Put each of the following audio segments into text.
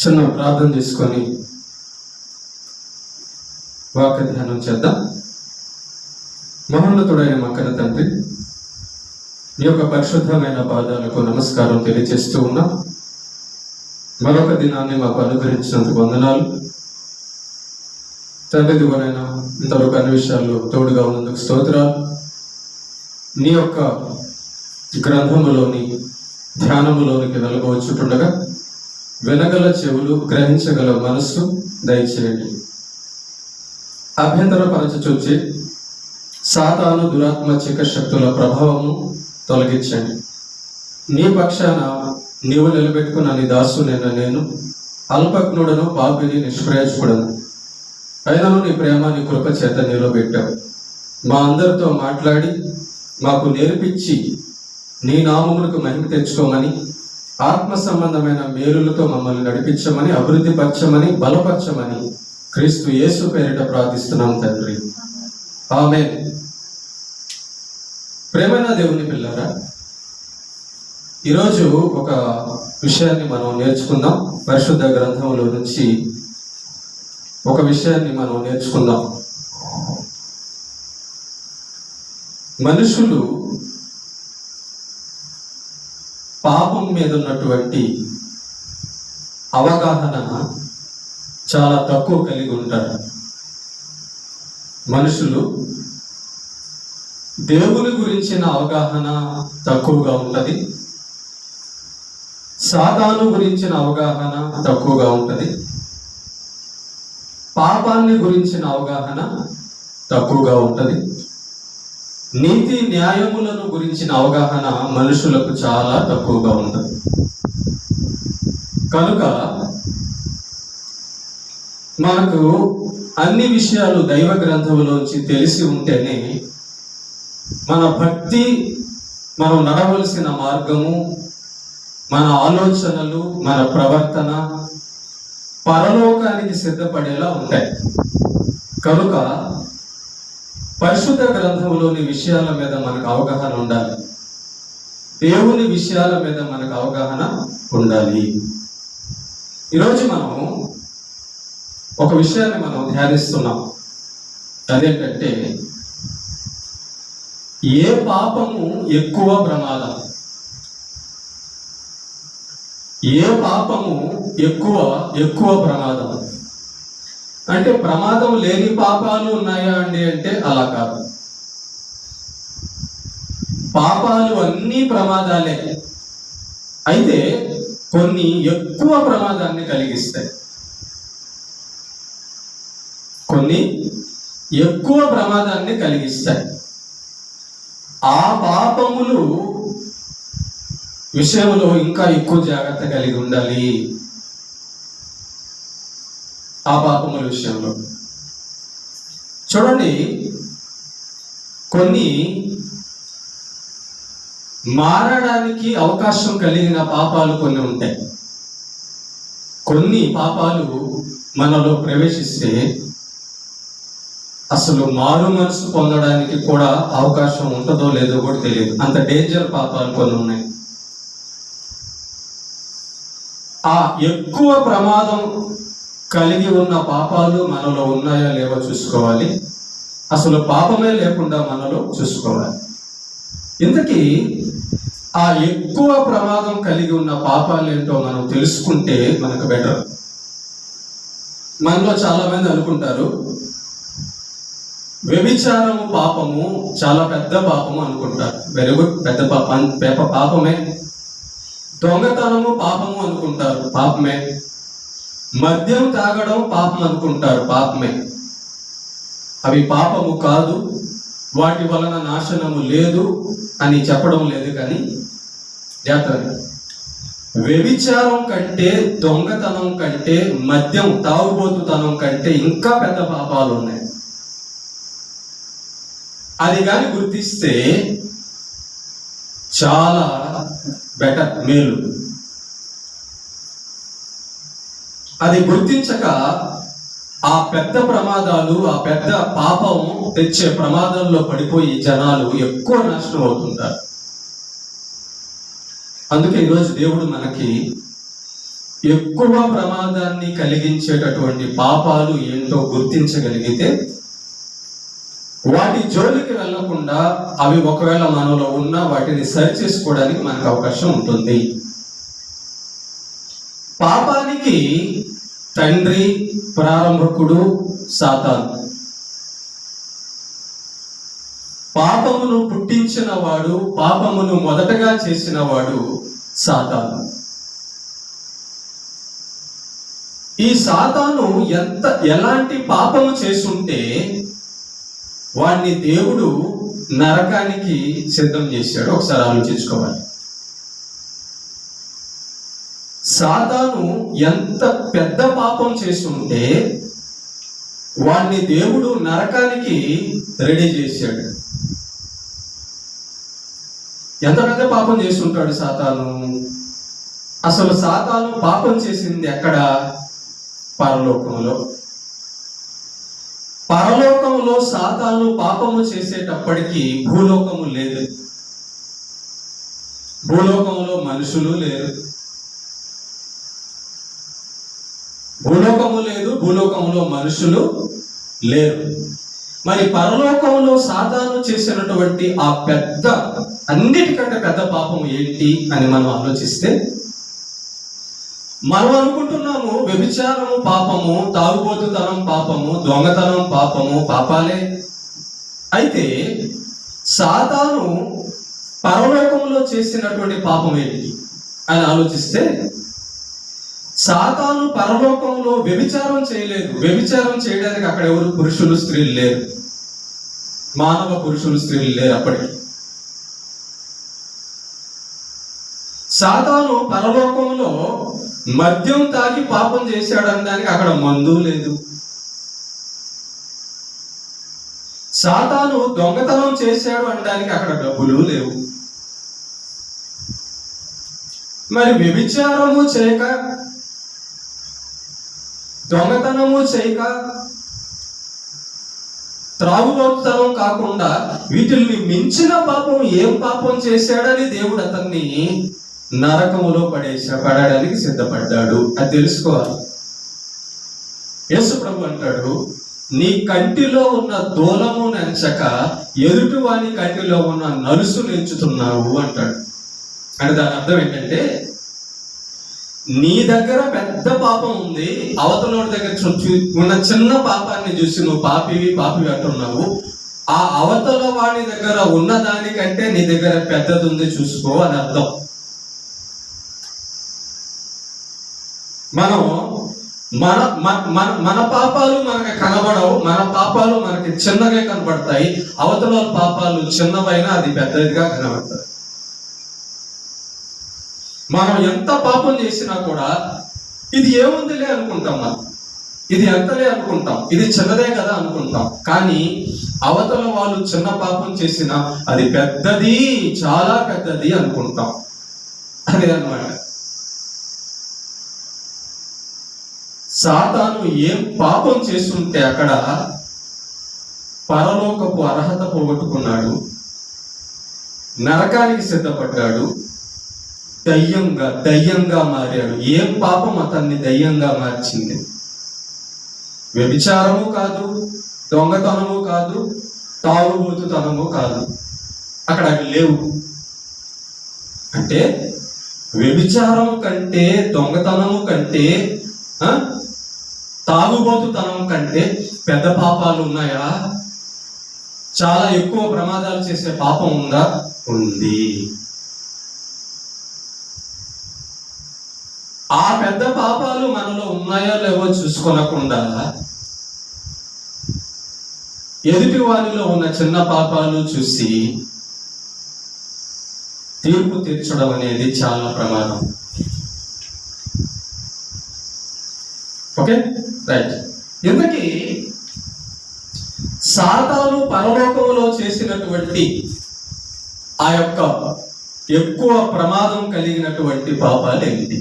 చిన్న ప్రార్థన చేసుకొని వాక్య ధ్యానం చేద్దాం. మహోన్నతుడైన మా కన్న తండ్రి, నీ యొక్క పరిశుద్ధమైన పాదాలకు నమస్కారం తెలియజేస్తూ ఉన్నాం. మరొక దినాన్ని మాకు అనుగ్రహించినందుకు వందనాలు తండ్రి. దిగునైనా ఇంతవరకు అన్ని విషయాల్లో తోడుగా ఉన్నందుకు స్తోత్రాలు. నీ యొక్క గ్రంథములోని ధ్యానములోనికి వెలగవచ్చుండగా వినగల చెవులు, గ్రహించగల మనస్సు దయచేయండి. అభ్యంతరపరచుచూచి సాతాను దురాత్మ చీకటి శక్తుల ప్రభావము తొలగించండి. నీ పక్షాన నీవు నిలబెట్టుకున్న నీ దాసునైన నేను అల్పజ్ఞుడను, పాపిని, నిష్ప్రయోజకుడను. అయినను నీ ప్రేమ, నీ కృప చేత నిలబెట్టావు. మా అందరితో మాట్లాడి మాకు నేర్పించి నీ నామములకు మహిమ తెచ్చుకోమని, ఆత్మ సంబంధమైన మేలులతో మమ్మల్ని నడిపించమని, అభివృద్ధి పరచమని, బలపరచమని క్రీస్తు యేసు పేరిట ప్రార్థిస్తున్నాం తండ్రి, ఆమేన్. ప్రేమైన దేవుని పిల్లారా, ఈరోజు ఒక విషయాన్ని మనం నేర్చుకుందాం. పరిశుద్ధ గ్రంథంలో నుంచి ఒక విషయాన్ని మనం నేర్చుకుందాం. మనుషులు పాపం మీద ఉన్నటువంటి అవగాహన చాలా తక్కువ కలిగి ఉంటారు. మనుషులు దేవుని గురించిన అవగాహన తక్కువగా ఉంటుంది, సాతాను గురించిన అవగాహన తక్కువగా ఉంటుంది, పాపాన్ని గురించిన అవగాహన తక్కువగా ఉంటుంది, నీతి న్యాయములను గురించిన అవగాహన మనుషులకు చాలా తక్కువగా ఉంటుంది. కనుక మనకు అన్ని విషయాలు దైవ గ్రంథంలోంచి తెలిసి ఉంటేనే మన భక్తి, మనం నడవలసిన మార్గము, మన ఆలోచనలు, మన ప్రవర్తన పరలోకానికి సిద్ధపడేలా ఉంటాయి. కనుక పరిశుద్ధ గ్రంథంలోని విషయాల మీద మనకు అవగాహన ఉండాలి, దేవుని విషయాల మీద మనకు అవగాహన ఉండాలి. ఈరోజు మనం ఒక విషయాన్ని మనం ధ్యానిస్తున్నాం. అదేంటంటే, ఏ పాపము ఎక్కువ ప్రమాదం, ఏ పాపము ఎక్కువ ప్రమాదం. అంటే ప్రమాదం లేని పాపాలు ఉన్నాయా అండి అంటే అలా కాదు. పాపాలు అన్నీ ప్రమాదాలే, అయితే కొన్ని ఎక్కువ ప్రమాదాన్ని కలిగిస్తాయి, కొన్ని ఎక్కువ ప్రమాదాన్ని కలిగిస్తాయి. ఆ పాపములు విషయంలో ఇంకా ఎక్కువ జాగ్రత్త కలిగి ఉండాలి. ఆ పాపముల విషయంలో చూడండి, కొన్ని మారడానికి అవకాశం కలిగిన పాపాలు కొన్ని ఉంటాయి. కొన్ని పాపాలు మనలో ప్రవేశిస్తే అసలు మారు మనసు పొందడానికి కూడా అవకాశం ఉంటుందో లేదో కూడా తెలియదు, అంత డేంజర్ పాపాలు కొన్ని ఉన్నాయి. ఆ ఎక్కువ ప్రమాదం కలిగి ఉన్న పాపాలు మనలో ఉన్నాయా లేవో చూసుకోవాలి, అసలు పాపమే లేకుండా మనలో చూసుకోవాలి. ఇంతకీ ఆ ఎక్కువ ప్రమాదం కలిగి ఉన్న పాపాలు ఏంటో మనం తెలుసుకుంటే మనకు బెటర్. మనలో చాలా మంది అనుకుంటారు వ్యభిచారము పాపము చాలా పెద్ద పాపము అనుకుంటారు. వెరీ గుడ్, పెద్ద పాపమే. దొంగతనము పాపము అనుకుంటారు, పాపమే. మద్యం తాగడం పాపం అనుకుంటారు, పాపమే. అవి పాపము కాదు, వాటి వలన నాశనము లేదు అని చెప్పడం లేదు. కానీ జాగ్రత్త, వ్యభిచారం కంటే, దొంగతనం కంటే, మద్యం తాగుబోతుతనం కంటే ఇంకా పెద్ద పాపాలు ఉన్నాయి. అది కానీ గుర్తిస్తే చాలా బెటర్, మేలు. అది గుర్తించక ఆ పెద్ద ప్రమాదాలు, ఆ పెద్ద పాపం తెచ్చే ప్రమాదంలో పడిపోయి జనాలు ఎక్కువ నాశనం అవుతుంటారు. అందుకే ఈరోజు దేవుడు మనకి ఎక్కువ ప్రమాదాన్ని కలిగించేటటువంటి పాపాలు ఏంటో గుర్తించగలిగితే వాటి జోలికి వెళ్లకుండా అవి ఒకవేళ మనలో ఉన్నా వాటిని సరి చేసుకోవడానికి మనకు అవకాశం ఉంటుంది. పాపానికి తండ్రి ప్రారంభకుడు సాతాను. పాపమును పుట్టించిన వాడు, పాపమును మొదటగా చేసిన వాడు సాతాను. ఈ సాతాను ఎలాంటి పాపము చేసుంటే వాడిని దేవుడు నరకానికి సిద్ధం చేశాడు ఒకసారి ఆలోచించుకోవాలి. సాతాను ఎంత పెద్ద పాపం చేసుంటే వాడిని దేవుడు నరకానికి రెడీ చేశాడు. ఎంత పెద్ద పాపం చేస్తుంటాడు సాతాను? అసలు సాతాను పాపం చేసింది ఎక్కడ? పరలోకంలో. పరలోకంలో సాతాను పాపము చేసేటప్పటికి భూలోకము లేదు. భూలోకంలో మనుషులు లేరు. భూలోకము లేదు, భూలోకంలో మనుషులు లేరు. మరి పరలోకంలో సాతాను చేసినటువంటి ఆ పెద్ద, అన్నిటికంటే పెద్ద పాపం ఏంటి అని మనం ఆలోచిస్తే, మనం అనుకుంటున్నాము వ్యభిచారము పాపము, తాగుబోతుతనం పాపము, దొంగతనం పాపము, పాపాలే. అయితే సాతాను పరలోకంలో చేసినటువంటి పాపం ఏంటి అని ఆలోచిస్తే, సాతాను పరలోకంలో వ్యభిచారం చేయలేదు. వ్యభిచారం చేయడానికి అక్కడ ఎవరు పురుషులు స్త్రీలు లేరు. మానవ పురుషులు స్త్రీలు లేరు అప్పటికి. సాతాను పరలోకంలో మద్యం తాగి పాపం చేశాడనడానికి అక్కడ మందు లేదు. సాతాను దొంగతనం చేశాడు అనడానికి అక్కడ డబ్బులు లేవు. మరి వ్యభిచారము చేయక, దొంగతనము చేయక, త్రాగుబోతుతనం కాకుండా వీటిల్ని మించిన పాపం ఏం పాపం చేశాడని దేవుడు అతన్ని నరకములో పడడానికి సిద్ధపడ్డాడు. అది తెలుసుకోవాలి. యేసు ప్రభు అంటాడు, నీ కంటిలో ఉన్న దూలము నెంచక ఎదుటి వాని కంటిలో ఉన్న నలుసు నెంచుతున్నావు అంటాడు. అంటే దాని అర్థం ఏంటంటే, నీ దగ్గర పెద్ద పాపం ఉంది, అవతలోడి దగ్గర ఉన్న చిన్న పాపాన్ని చూసి నువ్వు పాపివి అంటున్నావు. ఆ అవతల వాడి దగ్గర ఉన్న దానికంటే నీ దగ్గర పెద్దది ఉంది చూసుకో అని అర్థం. మనం మన పాపాలు మనకి కనబడవు, మన పాపాలు మనకి చిన్నగా కనబడతాయి. అవతల పాపాలు చిన్నవైనా అది పెద్దదిగా కనబడతాయి. మనం ఎంత పాపం చేసినా కూడా ఇది ఏముందిలే అనుకుంటాం, ఇది ఎంతలే అనుకుంటాం, ఇది చిన్నదే కదా అనుకుంటాం. కానీ అవతల వాళ్ళు చిన్న పాపం చేసినా అది పెద్దది, చాలా పెద్దది అనుకుంటాం. అదే అన్నమాట. సాతాను ఏం పాపం చేస్తుంటే అక్కడ పరలోకపు అర్హత పోగొట్టుకున్నాడు, నరకానికి సిద్ధపడ్డాడు, దయ్యంగా మారాడు. ఏం పాపం అతన్ని దయ్యంగా మార్చింది? వ్యభిచారము కాదు, దొంగతనము కాదు, తాగుబోతుతనము కాదు. అక్కడ అవి లేవు. అంటే వ్యభిచారము కంటే, దొంగతనము కంటే, తాగుబోతుతనం కంటే పెద్ద పాపాలు ఉన్నాయా? చాలా ఎక్కువ ప్రమాదాలు చేసే పాపం ఉందా? ఉంది. ఆ పెద్ద పాపాలు మనలో ఉన్నాయో లేవో చూసుకోనకుండా ఎదుటి వారిలో ఉన్న చిన్న పాపాలు చూసి తీర్పు తీర్చడం అనేది చాలా ప్రమాదం. Okay, right. ఇంతకీ సాతాను పరలోకంలో చేసినటువంటి ఆ యొక్క ఎక్కువ ప్రమాదం కలిగినటువంటి పాపాలు ఏంటి?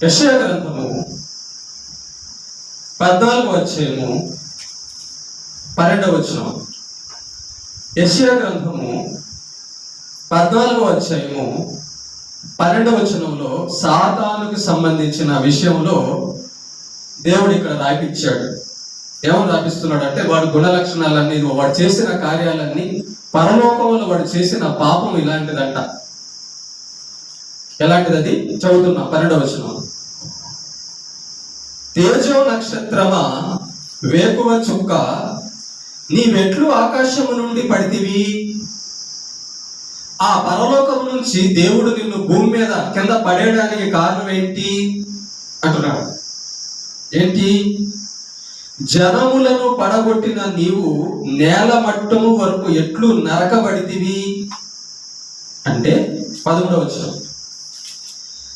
యెషయా గ్రంథము 14వ అధ్యాయము 12వ వచనం. యెషయా గ్రంథము 14వ అధ్యాయము 12వ వచనంలో సాతానుకు సంబంధించిన విషయంలో దేవుడు ఇక్కడ రాయిపించాడు. ఏమని రాపిస్తున్నాడు అంటే, వాడి గుణ లక్షణాలన్నీ, వాడు చేసిన కార్యాలన్నీ, పరలోకంలో వాడు చేసిన పాపం ఇలాంటిదంట. ఎలాంటిది అది చదువుతున్నా 12వ వచనం. తేజో నక్షత్రమా వేకువ చుక్క, నీవెట్లు ఆకాశము నుండి పడితివి? ఆ పరలోకం నుంచి దేవుడు నిన్ను భూమి మీద కింద పడేయడానికి కారణం ఏంటి అంటున్నాడు. ఏంటి? జనములను పడగొట్టిన నీవు నేల మట్టము వరకు ఎట్లు నరకబడితివి అంటే 13వ వచనం.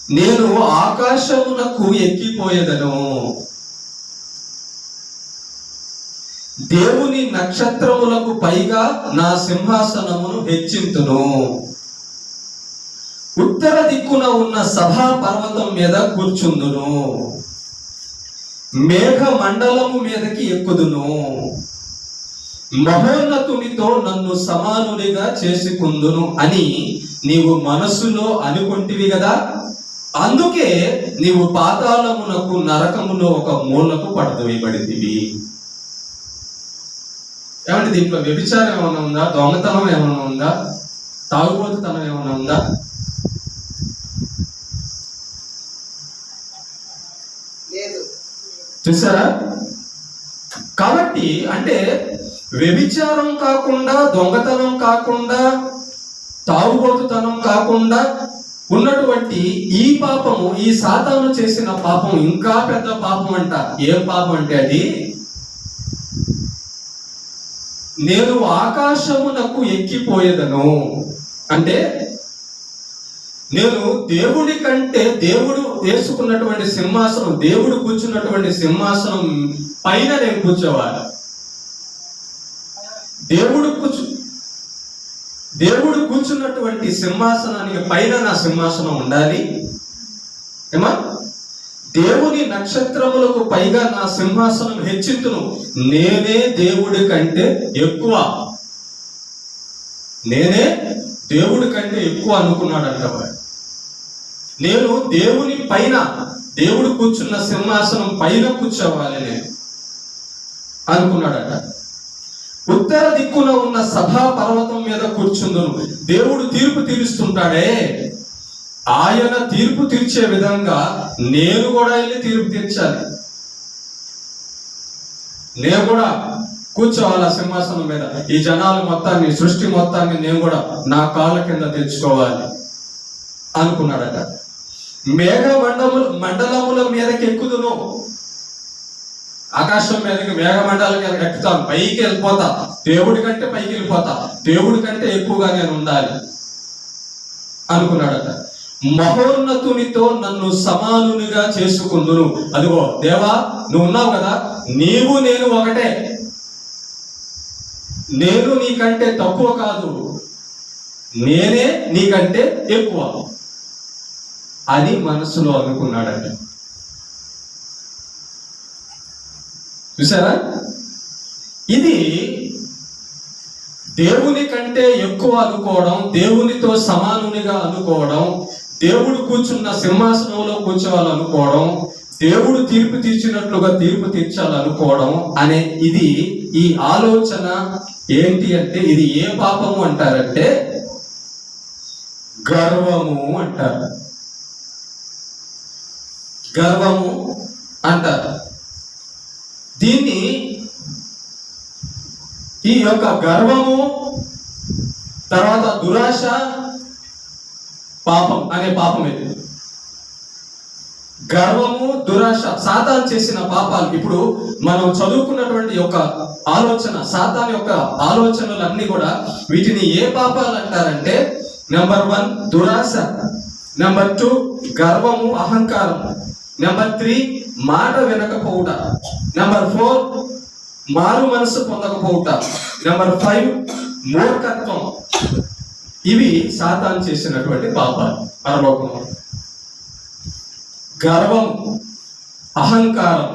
నేను ఆకాశమునకు ఎక్కిపోయేదను, దేవుని నక్షత్రములకు పైగా నా సింహాసనమును హెచ్చింతును, ఉత్తర దిక్కున ఉన్న సభా పర్వతం మీద కూర్చుందును, మేఘ మండలము మీదకి ఎక్కుదును, మహోన్నతునితో నన్ను సమానునిగా చేసుకుందును అని నీవు మనస్సులో అనుకుంటివి కదా, అందుకే నీవు పాతాళమునకు నరకములో ఒక మూలకు పడవేయబడితివి. ఏమంటే దీంట్లో వ్యభిచారం ఏమైనా ఉందా? దొంగతనం ఏమైనా ఉందా? తాగుబోతుతనం ఏమైనా ఉందా? చూసారా? కాబట్టి అంటే వ్యభిచారం కాకుండా, దొంగతనం కాకుండా, తాగుబోతుతనం కాకుండా ఉన్నటువంటి ఈ పాపము, ఈ సాతాను చేసిన పాపం ఇంకా పెద్ద పాపం అంట. ఏం పాపం అంటే అది, నేను ఆకాశమునకు ఎక్కిపోయేదను అంటే, నేను దేవుడి కంటే, దేవుడు వేసుకున్నటువంటి సింహాసనం, దేవుడు కూర్చున్నటువంటి సింహాసనం పైన నేను కూర్చోవాలి. దేవుడు కూర్చున్నటువంటి సింహాసనానికి పైన నా సింహాసనం ఉండాలి. ఏమా? దేవుని నక్షత్రములకు పైగా నా సింహాసనం హెచ్చింతును, నేనే దేవుడి కంటే ఎక్కువ, నేనే దేవుడి కంటే ఎక్కువ అనుకున్నాడంట. నేను దేవుని పైన, దేవుడు కూర్చున్న సింహాసనం పైన కూర్చోవాలి నేను అనుకున్నాడట. ఉత్తర దిక్కున ఉన్న సభా పర్వతం మీద కూర్చుందును. దేవుడు తీర్పు తీరుస్తుంటాడే, ఆయన తీర్పు తీర్చే విధంగా నేను కూడా వెళ్ళి తీర్పు తీర్చాలి. నేను కూడా కూర్చోవాలి ఆ సింహాసనం మీద. ఈ జనాలు మొత్తాన్ని, సృష్టి మొత్తాన్ని నేను కూడా నా కాళ్ళ కింద తెచ్చుకోవాలి అనుకున్నాడట. మేఘ మండలముల మీదకి ఎక్కుదును, ఆకాశం మీదకి మేఘ మండలం ఎక్కుతాను, పైకి వెళ్ళిపోతా, దేవుడి కంటే పైకి వెళ్ళిపోతా, దేవుడి కంటే ఎక్కువగా నేను ఉండాలి అనుకున్నాడట. మహోన్నతునితో నన్ను సమానునిగా చేసుకుందును. అదిగో దేవా, నువ్వు ఉన్నావు కదా, నీవు నేను ఒకటే, నేను నీకంటే తక్కువ కాదు, నేనే నీకంటే ఎక్కువ అని మనసులో అనుకున్నాడట. చూసారా? ఇది దేవుని కంటే ఎక్కువ అనుకోవడం, దేవునితో సమానునిగా అనుకోవడం, దేవుడు కూర్చున్న సింహాసనంలో కూర్చోవాలనుకోవడం, దేవుడు తీర్పు తీర్చినట్లుగా తీర్పు తీర్చాలనుకోవడం అనే ఇది, ఈ ఆలోచన ఏంటి అంటే, ఇది ఏ పాపము అంటారంటే గర్వము అంటారు. గర్వము అంటారు దీన్ని. ఈ యొక్క గర్వము, తర్వాత దురాశ, పాపం అనే పాపం ఇది. గర్వము, దురాశ సాతాను చేసిన పాపాలు. ఇప్పుడు మనం చదువుకున్నటువంటి యొక్క ఆలోచన, సాతాను యొక్క ఆలోచనలన్నీ కూడా వీటిని ఏ పాపాలు అంటారంటే, నెంబర్ 1 దురాశ, నెంబర్ 2 గర్వము, అహంకారం, నెంబర్ 3 మాట వినకపోవుట, నెంబర్ 4 మారు మనసు పొందకపోవుట, నెంబర్ 5 మూర్ఖత్వం. ఇవి సాతాను చేసినటువంటి పాపాలు పరలోకంలో. గర్వం, అహంకారం,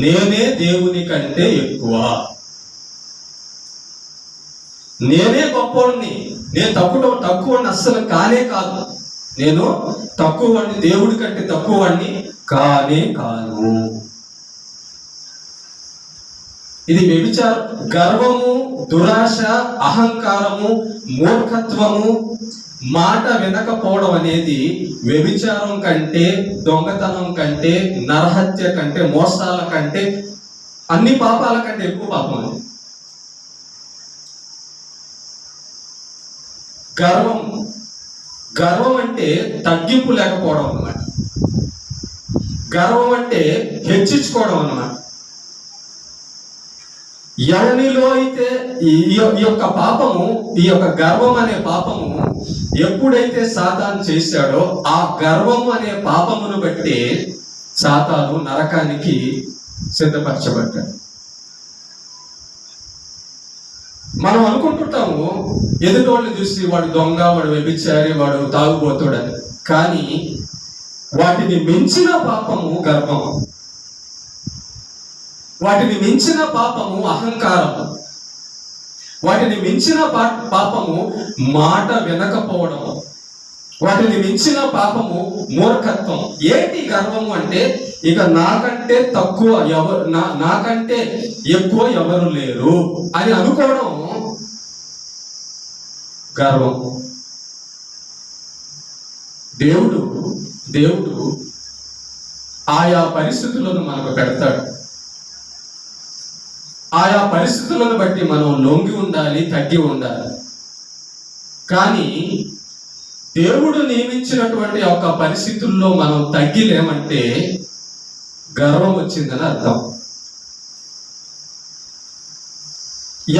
నేనే దేవుని కంటే ఎక్కువ, నేనే గొప్పవాడిని, నేను తక్కువ అస్సలు కానే కాదు, నేను తక్కువని, దేవుడి కంటే తక్కువని కానే కాను. ఇది వ్యభిచారం. గర్వము, దురాశ, అహంకారము, మూర్ఖత్వము, మాట వినకపోవడం అనేది వ్యభిచారం కంటే, దొంగతనం కంటే, నరహత్య కంటే, మోసాల కంటే, అన్ని పాపాల కంటే ఎక్కువ పాపం అది. గర్వం అంటే తగ్గింపు లేకపోవడం అన్నమాట. గర్వం అంటే హెచ్చించుకోవడం అన్నమాట. ఎవరిలో అయితే ఈ యొక్క పాపము, ఈ యొక్క గర్వం అనే పాపము ఎప్పుడైతే సాతాను చేశాడో, ఆ గర్వం అనే పాపమును బట్టి సాతాను నరకానికి సిద్ధపరచబడ్డాడు. మనం అనుకుంటుంటాము ఎదుటోళ్ళని చూసి వాడు దొంగ, వాడు వ్యభిచారి, వాడు తాగుబోతుడని. కానీ వాటిని మించిన పాపము గర్వము, వాటిని మించిన పాపము అహంకారము, వాటిని మించిన పాపము మాట వినకపోవడము, వాటిని మించిన పాపము మూర్ఖత్వం. ఏంటి గర్వము అంటే, ఇక నాకంటే తక్కువ ఎవరు, నాకంటే ఎక్కువ ఎవరు లేరు అని అనుకోవడం గర్వం. దేవుడు ఆయా పరిస్థితులను మనకు పెడతాడు. ఆయా పరిస్థితులను బట్టి మనం లొంగి ఉండాలి, తగ్గి ఉండాలి. కానీ దేవుడు నియమించినటువంటి ఒక పరిస్థితుల్లో మనం తగ్గిలేమంటే గర్వం వచ్చిందని అర్థం.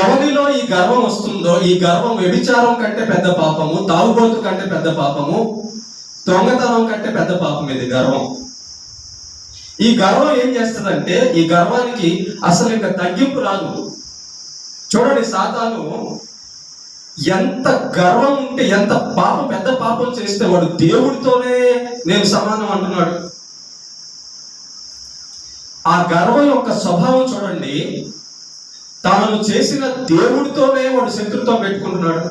ఎవరిలో ఈ గర్వం వస్తుందో, ఈ గర్వం వ్యభిచారం కంటే పెద్ద పాపము, తాగుబోతు కంటే పెద్ద పాపము, దొంగతనం కంటే పెద్ద పాపం ఇది గర్వం. ఈ గర్వం ఏం చేస్తుందంటే, ఈ గర్వానికి అసలు ఇంకా తగ్గింపు రాదు. చూడండి, సాతాను ఎంత గర్వం ఉంటే, ఎంత పాపం, పెద్ద పాపం చేస్తే వాడు దేవుడితోనే నేను సమానం అంటున్నాడు. ఆ గర్వం యొక్క స్వభావం చూడండి, తనను చేసిన దేవుడితోనే వాడు శత్రుత్వం పెట్టుకుంటున్నాడు.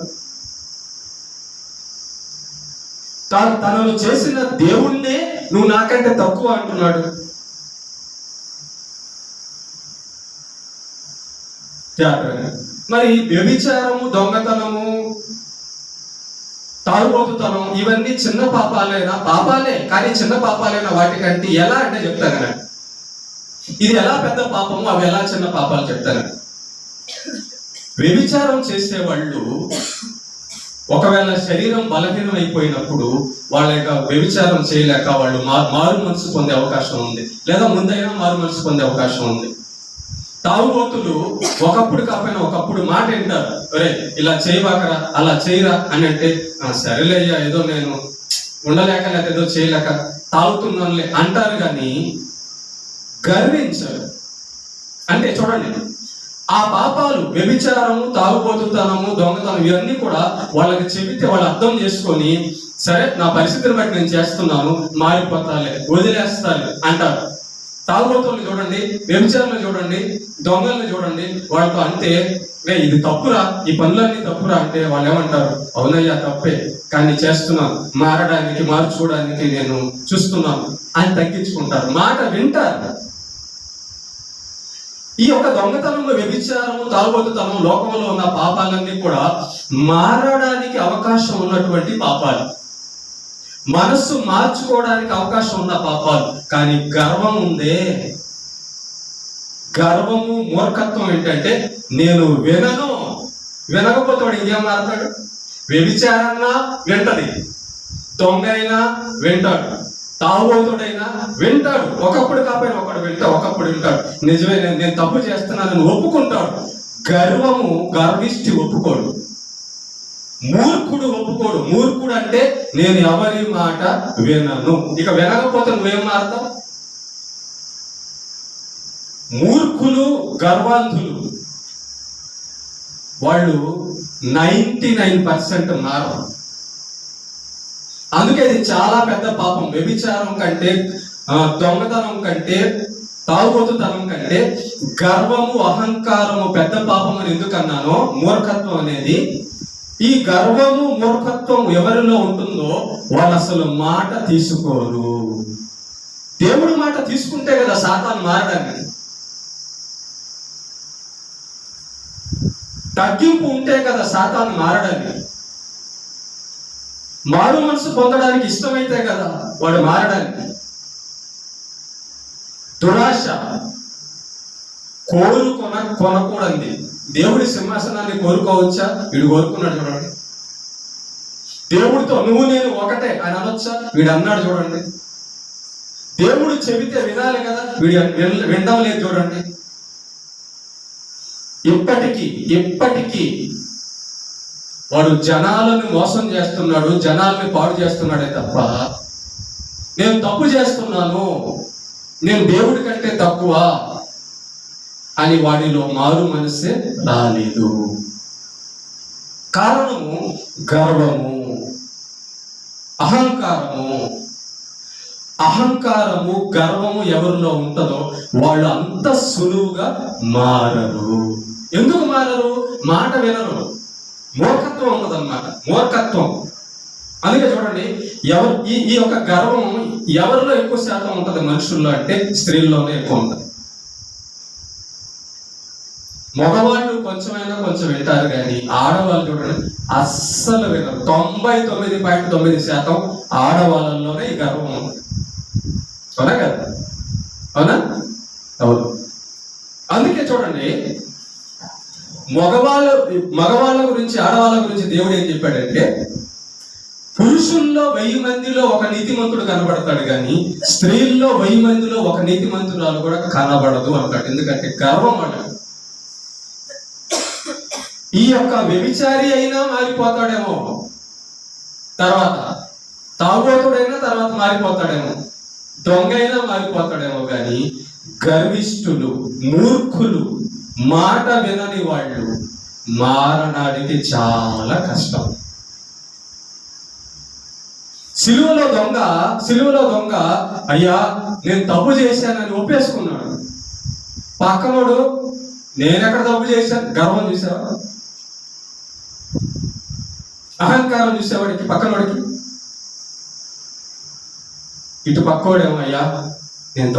తనను చేసిన దేవుణ్ణే నువ్వు నాకంటే తక్కువ అంటున్నాడు. మరి వ్యభిచారము, దొంగతనము, తాగుబోతుతనం ఇవన్నీ చిన్న పాపాలేనా? పాపాలే, కానీ చిన్న పాపాలైనా వాటికంటే ఎలా అంటే చెప్తాను. ఇది ఎలా పెద్ద పాపము, అవి ఎలా చిన్న పాపాలు చెప్తాను. వ్యభిచారం చేసేవాళ్ళు ఒకవేళ శరీరం బలహీనం అయిపోయినప్పుడు వాళ్ళ వ్యభిచారం చేయలేక వాళ్ళు మారు మనసు పొందే అవకాశం ఉంది, లేదా ముందైనా మారు మనసు పొందే అవకాశం ఉంది. తాగుబోతులు ఒకప్పుడు కాకపోయినా ఒకప్పుడు మాట వింటారు, ఒరే ఇలా చేయబాకరా, అలా చేయరా అని అంటే సరేలేయ్యా, ఏదో నేను ఉండలేక లేక ఏదో చేయలేక తాగుతున్నానులే అంటారు. కానీ గర్వించారు. అంటే చూడండి, ఆ పాపాలు, వ్యభిచారము, తాగుబోతుతనము, దొంగతనం ఇవన్నీ కూడా వాళ్ళకి చెబితే వాళ్ళు అర్థం చేసుకొని, సరే నా పరిస్థితిని బట్టి నేను చేస్తున్నాను, మారిపోతాలే, వదిలేస్తాను అంటారు. తాగుబోతుల్ని చూడండి, వ్యభిచారులను చూడండి, దొంగల్ని చూడండి, వాళ్ళతో అంటే ఇది తప్పురా, ఈ పనులన్నీ తప్పురా అంటే వాళ్ళు ఏమంటారు, అవునయ్యా తప్పే, కానీ చేస్తున్నాను, మారడానికి, మార్చుకోవడానికి నేను చూస్తున్నాను అని తగ్గించుకుంటారు, మాట వింటారు. ఈ యొక్క దొంగతనంలో, వ్యభిచారము, తాగుబోతుతనం, లోకంలో ఉన్న పాపాలన్నీ కూడా మారడానికి అవకాశం ఉన్నటువంటి పాపాలు, మనస్సు మార్చుకోవడానికి అవకాశం ఉన్న పాపాలు. కానీ గర్వం ఉందే, గర్వము, మూర్ఖత్వం ఏంటంటే నేను వినను, వినకపోతే వాడు ఇంకేం మారుతాడు? వ్యభిచారన్నా వింటది, దొంగ అయినా వింటాడు, తాగుబోతుడైనా వింటాడు. ఒకప్పుడు కాకపోయినా ఒకప్పుడు వింటాడు. నిజమే, నేను తప్పు చేస్తున్నానని ఒప్పుకుంటాడు. గర్వము, గర్విష్టి ఒప్పుకోడు. మూర్ఖుడు ఒప్పుకోడు. మూర్ఖుడు అంటే నేను ఎవరి మాట వినను. ఇక వినకపోతే నువ్వేం మారుతావు? మూర్ఖులు, గర్వాంధులు వాళ్ళు 99% మారరు. అందుకే ఇది చాలా పెద్ద పాపం. వ్యభిచారం కంటే, దొంగతనం కంటే, తాగుబోతుతనం కంటే గర్వము, అహంకారము పెద్ద పాపం అని ఎందుకన్నానో, మూర్ఖత్వం అనేది ఈ గర్వము మూర్ఖత్వం ఎవరిలో ఉంటుందో వాళ్ళు అసలు మాట తీసుకోరు. దేవుడి మాట తీసుకుంటే కదా సాతాను మారడానికి. తగ్గింపు ఉంటే కదా సాతాను మారడానికి. మారు మనసు పొందడానికి ఇష్టమైతే కదా వాడు మారడానికి. దురాశ కొనకూడదు. దేవుడి సింహాసనాన్ని కోరుకోవచ్చా? వీడు కోరుకున్నాడు చూడండి. దేవుడితో నువ్వు నేను ఒకటే అని అనొచ్చా? వీడు అన్నాడు చూడండి. దేవుడు చెబితే వినాలి కదా, వీడు వినడం లేదు చూడండి. ఇప్పటికీ వాడు జనాలను మోసం చేస్తున్నాడు, జనాల్ని పాడు చేస్తున్నాడే తప్ప నేను తప్పు చేస్తున్నాను, నేను దేవుడి కంటే తక్కువ అని వాడిలో మారు మనసే రాలేదు. కారణము గర్వము, అహంకారము, గర్వము ఎవరిలో ఉంటుందో వాళ్ళు అంత సులువుగా మారరు. ఎందుకు మారరు? మాట వినరు. మూర్ఖత్వం ఉన్నదన్నమాట, మూర్ఖత్వం. అందుకే చూడండి, ఈ యొక్క గర్వం ఎవరిలో ఎక్కువ శాతం ఉంటుంది మనుషుల్లో అంటే స్త్రీల్లోనే ఎక్కువ ఉంటుంది. మగవాళ్ళు కొంచెం వింటారు కానీ ఆడవాళ్ళు చూడండి అస్సలు వినరు. 99.9% ఆడవాళ్ళలోనే ఈ గర్వం ఉంది. అవునా కదా? అవునా? అవును. అందుకే చూడండి, మగవాళ్ళ గురించి ఆడవాళ్ళ గురించి దేవుడు ఏం చెప్పాడంటే, పురుషుల్లో 1000 మందిలో ఒక నీతిమంతుడు కనబడతాడు కానీ స్త్రీల్లో 1000 మందిలో ఒక నీతిమంతురాలు కూడా కనబడదు అంటాడు. ఎందుకంటే గర్వం అన్నాడు. ఈ యొక్క వ్యభిచారి అయినా మారిపోతాడేమో, తర్వాత తాగుబోతుడైనా తర్వాత మారిపోతాడేమో, దొంగ అయినా మారిపోతాడేమో, కానీ గర్విష్ఠులు, మూర్ఖులు, మాట వినని వాళ్ళు మారడానికి చాలా కష్టం. సిలువలో దొంగ అయ్యా నేను తప్పు చేశానని ఒప్పేసుకున్నాడు. పక్కనోడు నేనెక్కడ తప్పు చేశాను, గర్వం చూసావా, అహంకారం చూసేవాడికి, పక్కనోడికి. ఇటు పక్కోడేమో అయ్యా నేను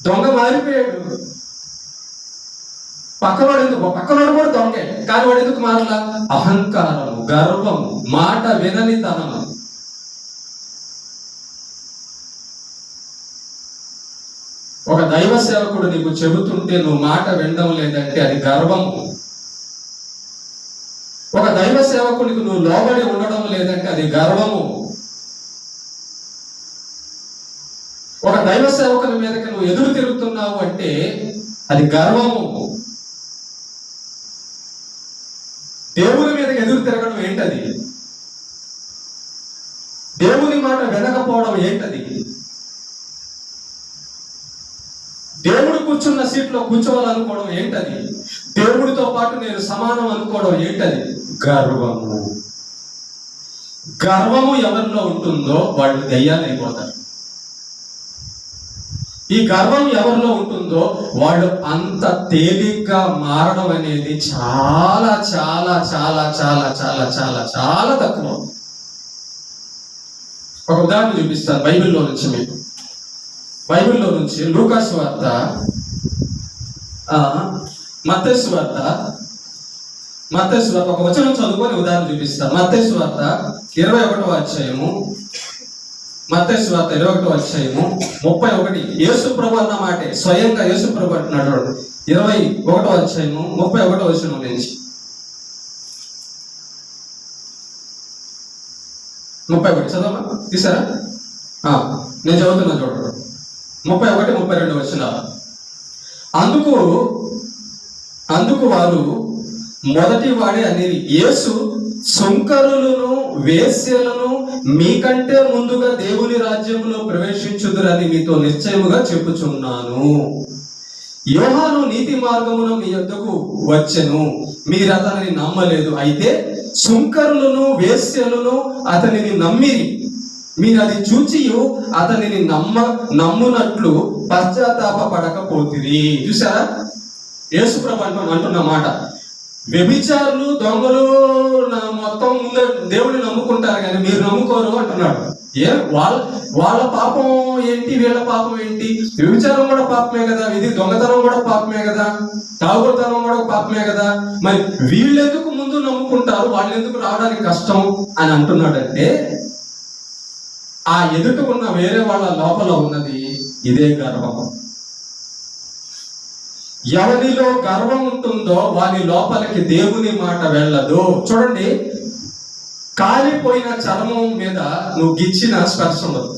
దొంగ మారిపోయాడు. పక్కనోడు కూడా దొంగే, కానీ వాడు ఎందుకు మారలా? అహంకారము, గర్వము, మాట విననితనము. ఒక దైవ సేవకుడు నీకు చెబుతుంటే నువ్వు మాట వినడం లేదంటే అది గర్వము. ఒక దైవ సేవకుడికి నువ్వు లోబడి ఉండడం లేదంటే అది గర్వము. ఒక దైవ సేవకుని మీదకి నువ్వు ఎదురు తిరుగుతున్నావు అంటే అది గర్వము. దేవుని మీదకి ఎదురు తిరగడం ఏంటది? దేవుని మాట వినకపోవడం ఏంటది? దేవుడు కూర్చున్న సీట్లో కూర్చోవాలనుకోవడం ఏంటది? దేవుడితో పాటు నేను సమానం అనుకోవడం ఏంటది? గర్వము ఎవరిలో ఉంటుందో వాళ్ళు దయ్యాలైపోతారు. ఈ గర్వం ఎవరిలో ఉంటుందో వాళ్ళు అంత తేలిగ్గా మారడం అనేది చాలా చాలా చాలా చాలా చాలా చాలా చాలా తక్కువ. ఒక ఉదాహరణ చూపిస్తాను బైబిల్లో నుంచి మీకు. బైబిల్లో నుంచి లూకా సువార్త, మత్తయి సువార్త ఒక వచనం చదువుకొని ఉదాహరణ చూపిస్తాను. మత్తయి సువార్త 21వ అధ్యాయము, మత్తయి సువార్త 21వ అధ్యాయము 31. యేసు ప్రభు అన్న మాటే, స్వయంగా యేసు ప్రభు అంటున్నాడు. 21వ అధ్యాయము 31వ వచనం నుంచి 31 చదవమా, తీసారా? నేను చదువుతున్నా చూడండి. 31, 32 వచనాలు. అందుకు వారు మొదటి వాడే అనేది, యేసు సుంకరులను వేశ్యలను మీకంటే ముందుగా దేవుని రాజ్యంలో ప్రవేశించుదురని మీతో నిశ్చయముగా చెప్పుచున్నాను. యోహాను నీతి మార్గమున మీ యొద్దకు వచ్చెను, మీరు అతనిని నమ్మలేదు. అయితే సుంకరులను వేశ్యలను అతనిని నమ్మిరి. మీరు అది చూచి అతనిని నమ్మునట్లు పశ్చాత్తాప పడకపోతిరి. చూసారా? యేసు ప్రభు అంటున్న మాట, వ్యభిచారులు దొంగలు మొత్తం ముందు దేవుడిని నమ్ముకుంటారు కానీ మీరు నమ్ముకోరు అంటున్నాడు. వాళ్ళ పాపం ఏంటి, వీళ్ళ పాపం ఏంటి? వ్యభిచారం కూడా పాపమే కదా, ఇది దొంగతనం కూడా పాపమే కదా, తాగుతనం కూడా పాపమే కదా, మరి వీళ్ళెందుకు ముందు నమ్ముకుంటారు, వాళ్ళు ఎందుకు రావడానికి కష్టం అని అంటున్నాడంటే, ఆ ఎదుట ఉన్న వేరే వాళ్ళ లోపల ఉన్నది ఇదే గర్వం. ఎవరిలో గర్వం ఉంటుందో వారి లోపలికి దేవుని మాట వెళ్ళదు. చూడండి, కాలిపోయిన చర్మం మీద నువ్వు గిచ్చిన స్పర్శ ఉండదు.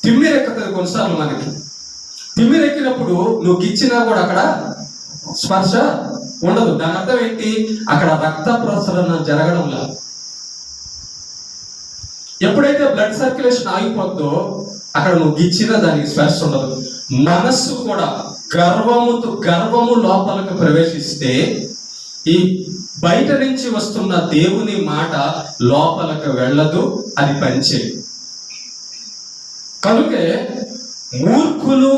తిమ్మిరెక్కుతుంది కొన్నిసార్లు మనకి. తిమ్మిరెక్కినప్పుడు నువ్వు గిచ్చినా కూడా అక్కడ స్పర్శ ఉండదు. దాని అర్థం ఏంటి? అక్కడ రక్త ప్రసరణ జరగడం లేదు. ఎప్పుడైతే బ్లడ్ సర్క్యులేషన్ ఆగిపోద్దో అక్కడ నువ్వు గిచ్చినా దానికి స్పర్శ ఉండదు. మనస్సు కూడా గర్వము లోపలికి ప్రవేశిస్తే ఈ బయట నుంచి వస్తున్న దేవుని మాట లోపలికి వెళ్ళదు, అది పనిచేయదు. కనుకే మూర్ఖులు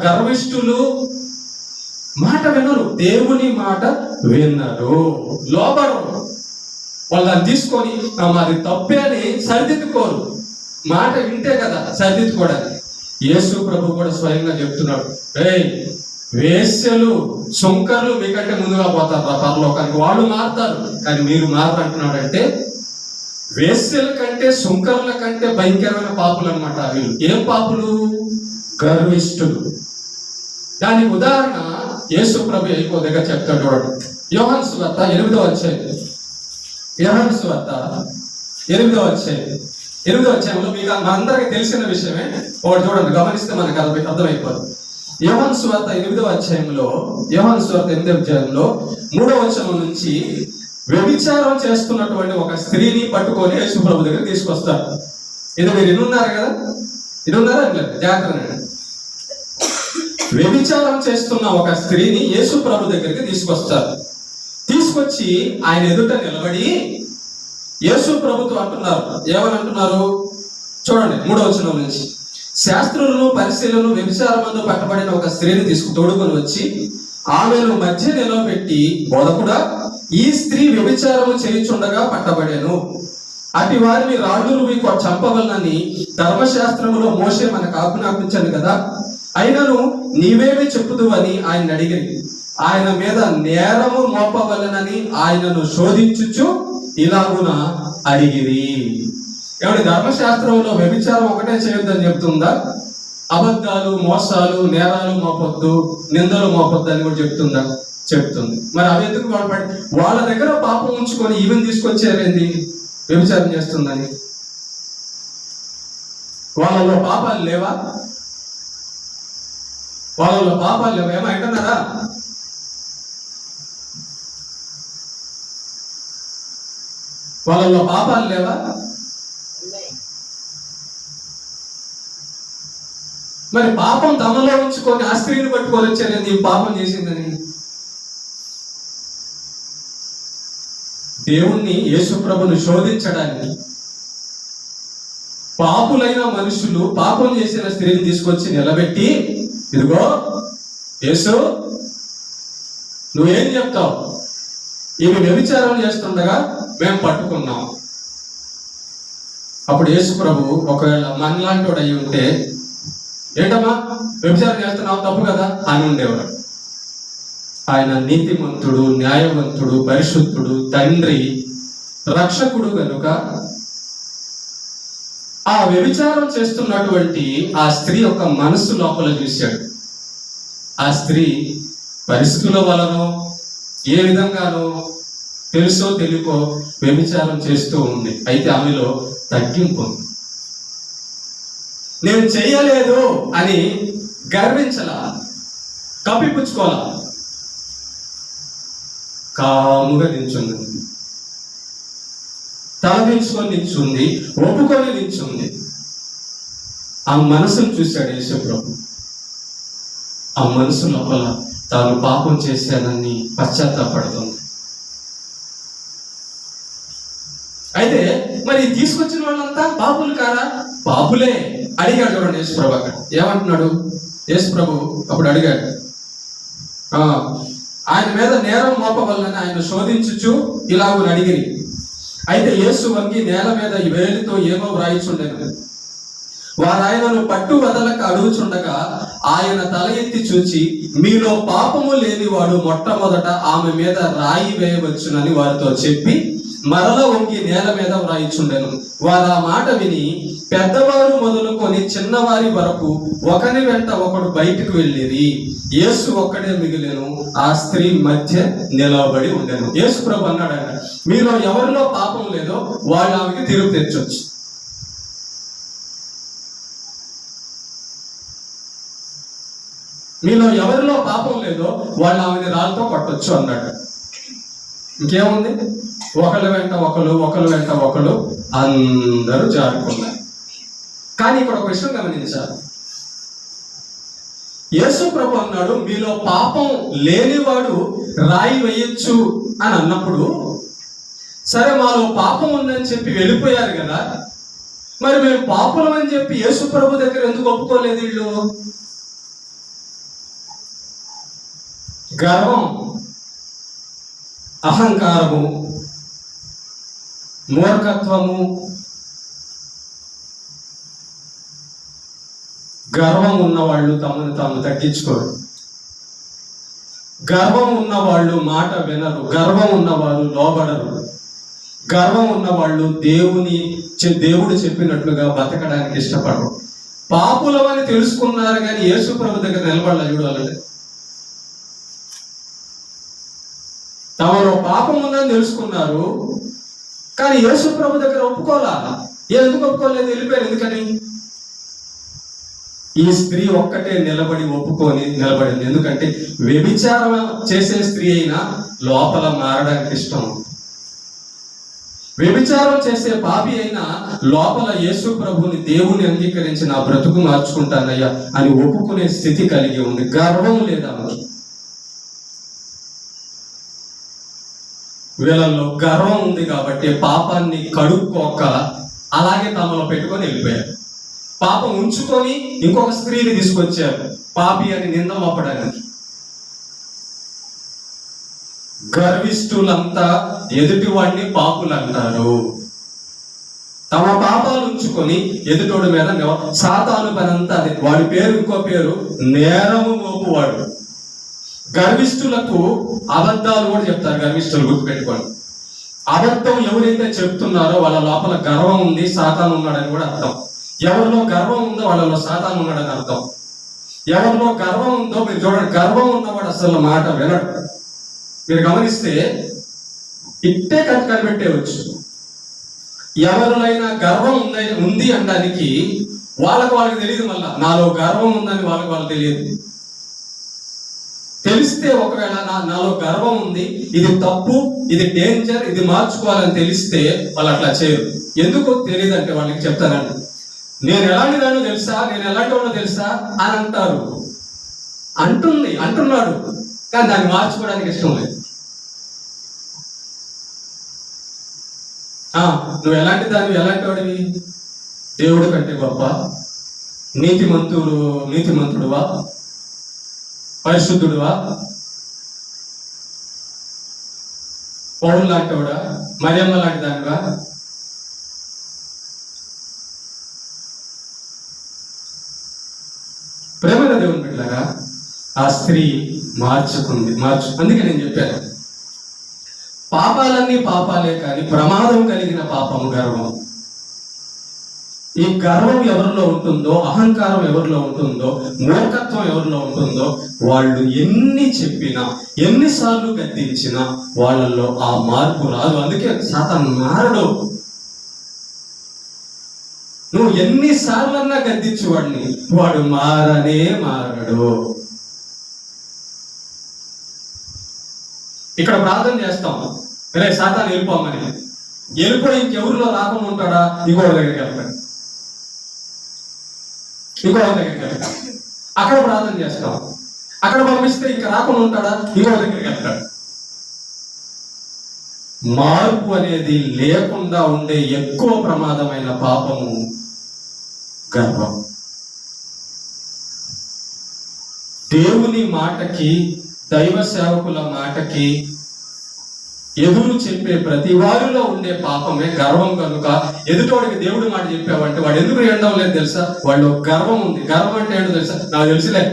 గర్విష్ఠులు మాట వినరు, దేవుని మాట వినరు, లోబరు. వాళ్ళు దాన్ని తీసుకొని మాది తప్పే అని సరిదిద్దుకోరు. మాట వింటే కదా సరిదిద్దుకోవడానికి. యేసు ప్రభు కూడా స్వయంగా చెప్తున్నాడు, వేశ్యలు సుంకర్లు మీకంటే ముందుగా పోతారు పరలోకానికి, వాళ్ళు మారుతారు కానీ మీరు మారు అంటున్నాడు. అంటే వేశ్యల కంటే సుంకర్ల కంటే భయంకరమైన పాపులు అనమాట వీళ్ళు. ఏం పాపులు? గర్విష్ఠులు. దానికి ఉదాహరణ యేసు ప్రభు ఎక్కువ దగ్గర చెప్తాడు. చూడండి, యోహాను సువార్త 8వ అధ్యాయం. యోహాను సువార్త 8వ అధ్యాయంలో మీకు మనందరికీ తెలిసిన విషయమే. ఒకటి చూడండి, గమనిస్తే మనకు అర్థమైపోదు. యోహాను సువార్త 8వ అధ్యాయంలో 3వ వచనం నుంచి వ్యభిచారం చేస్తున్నటువంటి ఒక స్త్రీని పట్టుకొని యేసు ప్రభు దగ్గర తీసుకొస్తారు. ఇది మీరు వినున్నారు కదా, వినున్నారా? జాగ్రత్త. వ్యభిచారం చేస్తున్న ఒక స్త్రీని యేసు ప్రభు దగ్గరికి తీసుకొస్తారు. తీసుకొచ్చి ఆయన ఎదుట నిలబడి యేసు ప్రభుతో అంటున్నారు. ఏమని అంటున్నారు? చూడండి 3వ వచనం నుంచి. శాస్త్రులను పరిశీలను వ్యభిచారమందు పట్టబడిన ఒక స్త్రీని తోడుకొని వచ్చి ఆమెను మధ్య నిలబెట్టి, బోధకుడా, ఈ స్త్రీ వ్యభిచారము చేయుచుండగా పట్టబడేను. అటు వారిని రాళ్ళు రువి చంపవలనని ధర్మశాస్త్రములో మోషే మనకు ఆజ్ఞాపించాను కదా, అయినను నీవేమి చెప్పుదు అని ఆయన అడిగింది. ఆయన మీద నేరము మోపవలనని ఆయనను శోధించుచు ఇలాగున అడిగిరి. ఏమంటే ధర్మశాస్త్రంలో వ్యభిచారం ఒకటే చేయొద్దని చెప్తుందా? అబద్ధాలు, మోసాలు, నేరాలు మోపొద్దు, నిందలు మోపొద్దు అని కూడా చెప్తుందా? చెప్తుంది. మరి అవి ఎందుకు వాళ్ళ దగ్గర పాపం ఉంచుకొని ఈవెన్ తీసుకొచ్చారేంది? వ్యభిచారం చేస్తుందని. వాళ్ళలో పాపాలు లేవా? ఏమంటున్నారా? వాళ్ళలో పాపాలు లేవా? మరి పాపం తమలో ఉంచుకొని ఆ స్త్రీని పట్టుకొని వచ్చారని పాపం చేసిందని. దేవుణ్ణి, యేసు ప్రభుని శోధించడానికి పాపులైన మనుషులు పాపం చేసిన స్త్రీని తీసుకొచ్చి నిలబెట్టి, ఇదిగో యేసు నువ్వేం చెప్తావు? ఈమె వ్యభిచారం చేస్తుండగా మేము పట్టుకున్నాం. అప్పుడు యేసు ప్రభు ఒకవేళ మనలాంటి వాడు అయి ఉంటే, ఏంటమ్మా వ్యభిచారం చేస్తున్నావు, తప్పు కదా అని ఉండేవాడు. ఆయన నీతిమంతుడు, న్యాయవంతుడు, పరిశుద్ధుడు, తండ్రి, రక్షకుడు కనుక ఆ వ్యభిచారం చేస్తున్నటువంటి ఆ స్త్రీ యొక్క మనస్సు లోపల చూశాడు. ఆ స్త్రీ పరిస్థితుల వలనో ఏ విధంగానో తెలుసో తెలియకో వ్యభిచారం చేస్తూ ఉంది. అయితే ఆమెలో తగ్గింపు ఉంది. నేను చెయ్యలేదు అని గర్వించలా, కప్పిపుచ్చుకోవాలా, కాముగా నిల్చుంది, తలదించుకొని నిల్చుంది, ఒప్పుకొని నిల్చుంది. ఆ మనసును చూశాడు యేసు ప్రభు. ఆ మనసు లోపల తాను పాపం చేశానని పశ్చాత్తాపడుతుంది. అయితే మరి తీసుకొచ్చిన వాళ్ళంతా పాపులు కారా? పాపులే. అడిగాడు చూడండి యేసు ప్రభు. అక్కడ ఏమంటున్నాడు యేసు ప్రభు? అప్పుడు అడిగాడు, ఆయన మీద నేరం మోపవల్లని ఆయన శోధించుచు ఇలాగూ అడిగిరి. అయితే యేసు వంగి నేల మీద వేలితో ఏమో వ్రాయిచుండెను. వారాయనను పట్టు వదలక అడుగుచుండగా ఆయన తల ఎత్తి చూచి, మీలో పాపము లేనివాడు మొట్టమొదట ఆమె మీద రాయి వేయవచ్చునని వారితో చెప్పి మరల వంగి నేల మీద వ్రాయిచుండెను. వారు ఆ మాట విని పెద్దవారు మొదలుకొని చిన్నవారి వరకు ఒకరి వెంట ఒకడు బయటకు వెళ్ళిరి. యేసు ఒక్కడే మిగిలెను, ఆ స్త్రీ మధ్య నిలబడి ఉండెను. యేసు ప్రభు అన్నాడంట, మీలో ఎవరిలో పాపం లేదో వాళ్ళు ఆమెకి తీర్పు తెచ్చొచ్చు. మీలో ఎవరిలో పాపం లేదో వాళ్ళు ఆమెని రాళ్ళతో కొట్టొచ్చు అన్నాడు. ఇంకేముంది? ఒకళ్ళ వెంట ఒకళ్ళు అందరూ జారుకున్నారు. కానీ ఇక్కడ ఒక విషయం గమనించాలి. యేసు ప్రభు అన్నాడు, మీలో పాపం లేనివాడు రాయి వేయొచ్చు అని అన్నప్పుడు, సరే మాలో పాపం ఉందని చెప్పి వెళ్ళిపోయారు కదా, మరి మేము పాపులం అని చెప్పి యేసు ప్రభు దగ్గర ఎందుకు ఒప్పుకోలేదు వీళ్ళు? గర్వం, అహంకారము, మూర్ఖత్వము, గర్వం ఉన్నవాళ్ళు తమను తాము తగ్గించుకోరు. గర్వం ఉన్నవాళ్ళు మాట వినరు. గర్వం ఉన్నవాళ్ళు లోబడరు. గర్వం ఉన్నవాళ్ళు దేవుడు చెప్పినట్లుగా బతకడానికి ఇష్టపడరు. పాపులమని తెలుసుకున్నారు కానీ యేసు ప్రభు దగ్గర నిలబడాలి. చూడాలంటే తమలో పాపం ఉందని తెలుసుకున్నారు కానీ యేసు ప్రభు దగ్గర ఒప్పుకోలా. ఎందుకు ఒప్పుకోలేదు? వెళ్ళిపోయారు. ఎందుకని? ఈ స్త్రీ ఒక్కటే నిలబడింది. ఎందుకంటే వ్యభిచారం చేసే స్త్రీ అయినా లోపల మారడానికి ఇష్టం. వ్యభిచారం చేసే పాపి అయినా లోపల యేసు ప్రభుని దేవుని అంగీకరించి నా బ్రతుకు మార్చుకుంటానయ్యా అని ఒప్పుకునే స్థితి కలిగి ఉంది. గర్వం లేదా? వీళ్ళల్లో గర్వం ఉంది కాబట్టి పాపాన్ని కడుక్కోక అలాగే తమలో పెట్టుకొని వెళ్ళిపోయారు. పాపం ఉంచుకొని ఇంకొక స్త్రీని తీసుకొచ్చారు పాపి అని నింద మోపడానికి. గర్విష్ఠులంతా ఎదుటి వాడిని పాపులు అంటారు. తమ పాపాలు ఉంచుకొని ఎదుటోడి మీద సాతాను పని అంతా అది. వాడి పేరు ఇంకో పేరు నేరము మోపువాడు. గర్విష్ఠులకు అబద్ధాలు కూడా చెప్తారు. గర్విష్ఠులు గుర్తుపెట్టుకోండి. అబద్ధం ఎవరైతే చెప్తున్నారో వాళ్ళ లోపల గర్వం ఉంది, సాతాను ఉన్నాడని కూడా అర్థం. ఎవరిలో గర్వం ఉందో వాళ్ళలో సాతాను ఉన్నాడని అర్థం. ఎవరిలో గర్వం ఉందో మీరు చూడండి, గర్వం ఉన్నవాడు అసలు మాట వినడు. మీరు గమనిస్తే ఇట్టే కనిపెట్టేవచ్చు. ఎవరినైనా గర్వం ఉంది అనడానికి వాళ్ళకి తెలియదు. మళ్ళా నాలో గర్వం ఉందని వాళ్ళకి తెలియదు. తెలిస్తే ఒకవేళ నాలో గర్వం ఉంది, ఇది తప్పు, ఇది డేంజర్, ఇది మార్చుకోవాలని తెలిస్తే వాళ్ళు అట్లా చేయరు. ఎందుకు తెలియదంటే వాళ్ళకి చెప్తానండి, నేను ఎలాంటి దానో తెలుసా, నేను ఎలాంటి వాడో తెలుసా అని అంటారు. అంటున్నాడు కానీ దాన్ని మార్చుకోవడానికి ఇష్టం లేదు. నువ్వు ఎలాంటి వాడివి? దేవుడు కంటే గొప్ప, నీతిమంతుడువా, పరిశుద్ధుడువా, పౌలు లాంటివాడా, మరియమ్మ లాంటి దానివా? ప్రేమైన దేవుని బిడ్డలారా, ఆ స్త్రీ మార్చుకుంది. అందుకే నేను చెప్పాను, పాపాలన్నీ పాపాలే కానీ ప్రమాదం కలిగిన పాపము గర్వం. ఈ గర్వం ఎవరిలో ఉంటుందో, అహంకారం ఎవరిలో ఉంటుందో, మూర్ఖత్వం ఎవరిలో ఉంటుందో వాళ్ళు ఎన్ని చెప్పినా, ఎన్నిసార్లు గద్దించినా వాళ్ళల్లో ఆ మార్పు రాదు. అందుకే సాతాను మారడు. నువ్వు ఎన్నిసార్లన్నా గద్దించు వాడిని, వాడు మారడు. ఇక్కడ ప్రార్థన చేస్తాం, రే సాతాను వెళ్ళిపోమని. వెళ్ళిపోయి ఇంకెవరిలో రాకుండా ఉంటాడా? ఇంకోటి దగ్గరికి వెళ్తాడు. అక్కడ ప్రార్థన చేస్తాం, అక్కడ పంపిస్తే ఇంకా రాకుండా ఉంటాడా? ఇంకో దగ్గరికి వెళ్తాడు. మార్పు అనేది లేకుండా ఉండే ఎక్కువ ప్రమాదమైన పాపము గర్వం. దేవుని మాటకి దైవ సేవకుల మాటకి ఎదురు చెప్పే ప్రతి వారిలో ఉండే పాపమే గర్వం. కనుక ఎదుటోడికి దేవుడి మాట చెప్పావంటే వాడు ఎందుకు ఎండడం లేదు తెలుసా? వాళ్ళు గర్వం ఉంది. గర్వం అంటే ఏంటో తెలుసా? నాకు తెలుసులే,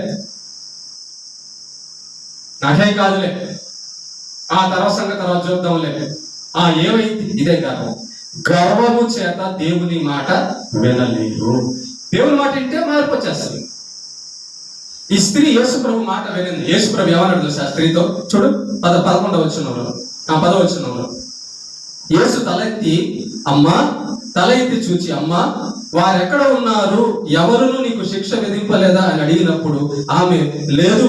నాకేం కాదులే, తర్వాత సంగతి తర్వాత చూద్దాంలే, ఏమైంది, ఇదే గర్వం. గర్వము చేత దేవుని మాట వినలేరు. దేవుని మాట వింటే మార్పు వచ్చేస్తుంది. ఈ స్త్రీ యేసు ప్రభు మాట వినింది. యేసు ప్రభు ఏమన్నాడు తెలుసా స్త్రీతో? చూడు 11వ వచనంలో యేసు తల ఎత్తి చూచి, అమ్మా వారెక్కడ ఉన్నారు, ఎవరును నీకు శిక్ష విధింపలేదా అని అడిగినప్పుడు ఆమె లేదు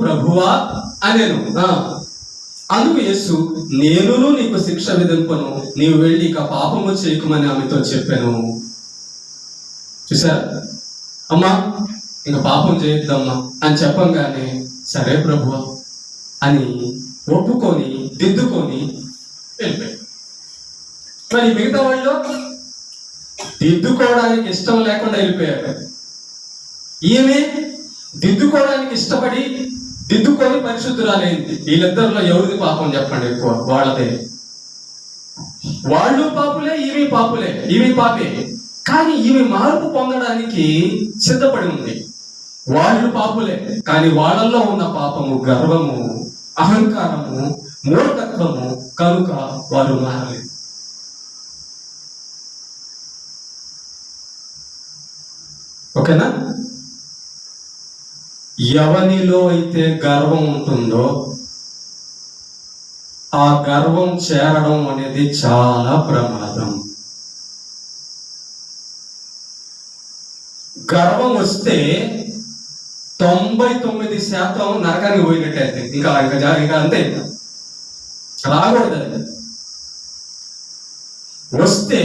ప్రభువా అనేను. అందుకు యేసు, నేనును నీకు శిక్ష విధింపను, నీవు వెళ్ళి ఇక పాపము చేయకుమని ఆమెతో చెప్పాను. చూసారా? అమ్మా ఇంకా పాపం చేయొద్దమ్మా అని చెప్పంగానే సరే ప్రభువా అని ఒప్పుకొని దిద్దుకొని వెళ్ళిపోయాడు. మరి మిగతా వాళ్ళు దిద్దుకోవడానికి ఇష్టం లేకుండా వెళ్ళిపోయారు. ఈమె దిద్దుకోవడానికి ఇష్టపడి దిద్దుకొని పరిశుద్ధురాలైంది. వీళ్ళిద్దరిలో ఎవరిది పాపం చెప్పండి ఎక్కువ? వాళ్ళదే. వాళ్ళు పాపులే, ఈమె పాపే. కానీ ఈమె మార్పు పొందడానికి సిద్ధపడి ఉంది. వాళ్ళు పాపులే, కానీ వాళ్ళల్లో ఉన్న పాపము గర్వము, అహంకారము, మూర్ఖత్వము కనుక వారు మారలేదు. ఓకేనా? ఎవనిలో అయితే గర్వం ఉంటుందో ఆ గర్వం చేరడం అనేది చాలా ప్రమాదం. గర్వం వస్తే 99% నరకానికి పోయినట్టయితే ఇంకా అంతే, రాకూడదు. అది వస్తే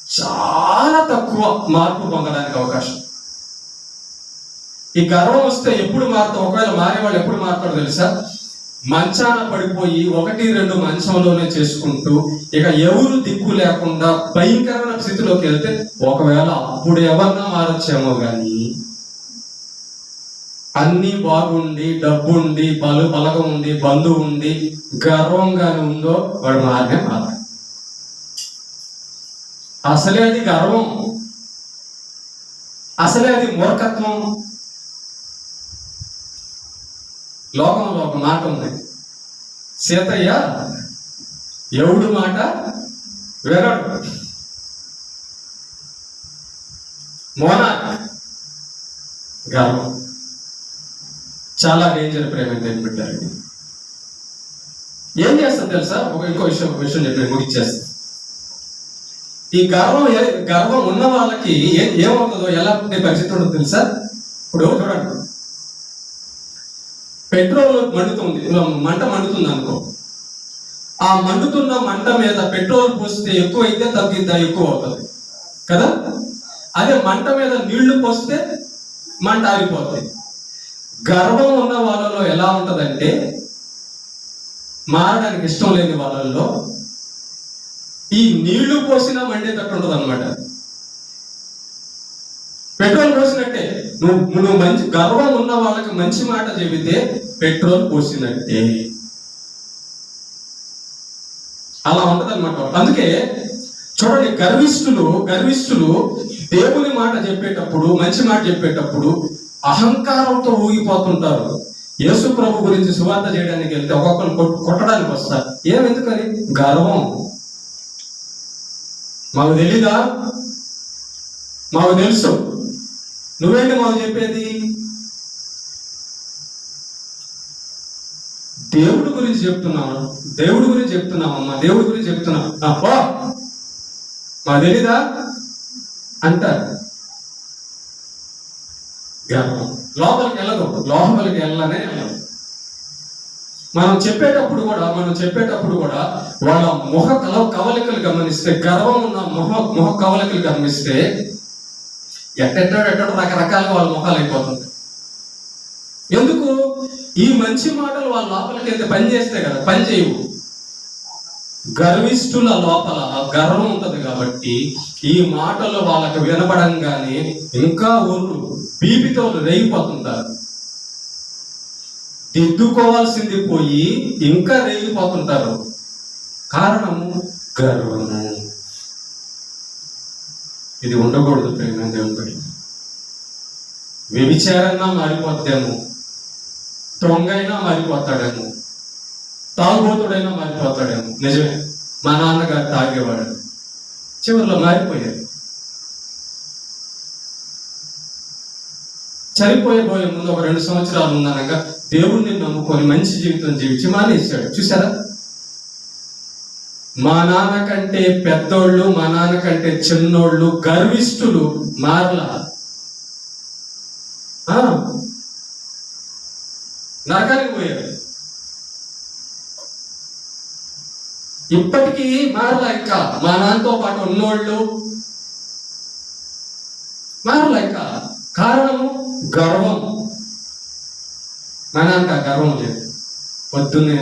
చాలా తక్కువ మార్పు పొందడానికి అవకాశం. ఈ గర్వం వస్తే ఎప్పుడు మారుతాం? ఒకవేళ మారేవాళ్ళు ఎప్పుడు మారుతాడో తెలుసా? మంచాన పడిపోయి 1-2 మంచంలోనే చేసుకుంటూ ఇక ఎవరు దిక్కు లేకుండా భయంకరమైన స్థితిలోకి వెళ్తే ఒకవేళ అప్పుడు ఎవరన్నా మారొచ్చేమో కానీ అన్ని బాగుండి, డబ్బుండి, బలగం ఉండి, బంధువు ఉండి, గర్వంగానే ఉందో వాడు మారనే మార. అసలే అది గర్వం, అసలే అది మూర్ఖత్వం. లోకంలో ఒక మాట ఉంది, సీతయ్య ఎవడు మాట వినడు, మోనార్క్. గర్వం చాలా డేంజర్. ప్రేమ పెట్టారండి. ఏం చేస్తా తెలుసా? ఇంకో విషయం చెప్పి ముగిచ్చేస్తా. ఈ గర్వం ఉన్న వాళ్ళకి ఏమవుతుందో, ఎలా ఉండే పరిస్థితి ఉంటుందో తెలుసా? ఇప్పుడు చూడండి, పెట్రోల్ మండుతుంది, మంట మండుతుంది అనుకో. ఆ మండుతున్న మంట మీద పెట్రోల్ పోస్తే ఎక్కువ అయితే తగ్గిద్దా? ఎక్కువ అవుతుంది కదా. అదే మంట మీద నీళ్లు పోస్తే మంట ఆగిపోతుంది. గర్వం ఉన్న వాళ్ళలో ఎలా ఉంటదంటే, మారడానికి ఇష్టం లేని వాళ్ళల్లో ఈ నీళ్లు పోసినా మండేటట్టు ఉంటుంది అనమాట. పెట్రోల్ పోసినట్టే. నువ్వు మంచి గర్వం ఉన్న వాళ్ళకి మంచి మాట చెబితే పెట్రోల్ పోసినట్టే. అలా ఉంటది అనమాట. అందుకే చూడండి, గర్విష్ఠులు దేవుని మాట చెప్పేటప్పుడు, మంచి మాట చెప్పేటప్పుడు అహంకారంతో ఊగిపోతుంటారు. యేసు ప్రభు గురించి సువార్త చేయడానికి వెళ్తే ఒక్కొక్కరు కొట్టడానికి వస్తారు. ఎందుకని? గర్వం. మాకు తెలీదా? మాకు తెలుసు. నువ్వేంటి మాకు చెప్పేది? దేవుడి గురించి చెప్తున్నామమ్మా, దేవుడి గురించి చెప్తున్నావు, మాకు తెలీదా అంటారు. గర్వం లోపలికి వెళ్ళనే వెళ్ళదు. మనం చెప్పేటప్పుడు కూడా వాళ్ళ ముఖ కవలికలు గమనిస్తే, గర్వం ఉన్న ముఖ కవలికలు గమనిస్తే ఎట్టెట్టో రకరకాలుగా వాళ్ళ ముఖాలు అయిపోతుంది. ఎందుకు? ఈ మంచి మాటలు వాళ్ళ లోపలికి వెళ్తే పని చేస్తే కదా, పని చేయవు. గర్విష్ఠుల లోపల గర్వం ఉంటది కాబట్టి ఈ మాటలు వాళ్ళకి వినపడంగానే ఇంకా ఊళ్ళు బీపితో రేగిపోతుంటారు. దిద్దుకోవాల్సింది పోయి ఇంకా రేగిపోతుంటారు. కారణము గర్వము. ఇది ఉండకూడదు ప్రేమ దేవుడి. వ్యభిచారంగా మారిపోద్దేమో, దొంగైనా మారిపోతాడేమో, తాగుబోతుడైనా మారిపోతాడేమో. నిజమే, మా నాన్నగారు తాగేవాడు, చివరిలో మారిపోయాడు. చనిపోయే ముందు ఒక 2 సంవత్సరాలు ఉందనగా దేవుణ్ణి నమ్ముకొని మంచి జీవితం జీవించి మానేశాడు. చూసారా, మా నాన్న కంటే పెద్దోళ్ళు, మా నాన్న కంటే చిన్నోళ్ళు, గర్విష్ఠులు మారలా, నరకానికి పోయారు. ఇప్పటికీ మారలా. ఇంకా మా నాన్నతో పాటు ఉన్నోళ్ళు మారలా. ఇంకా కారణము గర్వం. మా నాన్నకు ఆ గర్వం లేదు. పొద్దున్నే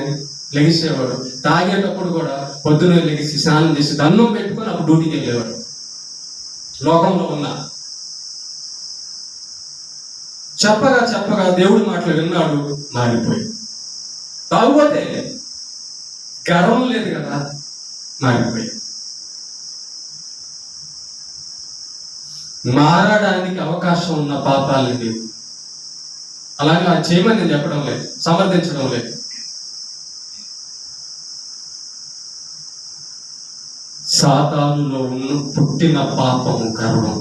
లెగిసేవాడు, తాగేటప్పుడు కూడా పొద్దున్నే లెగిసి స్నానం చేసి దండం పెట్టుకొని అప్పుడు డ్యూటీకి వెళ్ళేవాడు. లోకంలో ఉన్నా చెప్పగా దేవుడి మాటలు విన్నాడు, మారిపోయాడు. తాగుపోతే గర్వం లేదు కదా, మారిపోయాడు. మారడానికి అవకాశం ఉన్న పాపాలని లేవు. అలాగే అది చేయమని నేను చెప్పడం లేదు, సమర్థించడం లేదు. సాతానులో పుట్టిన పాపము గర్వం.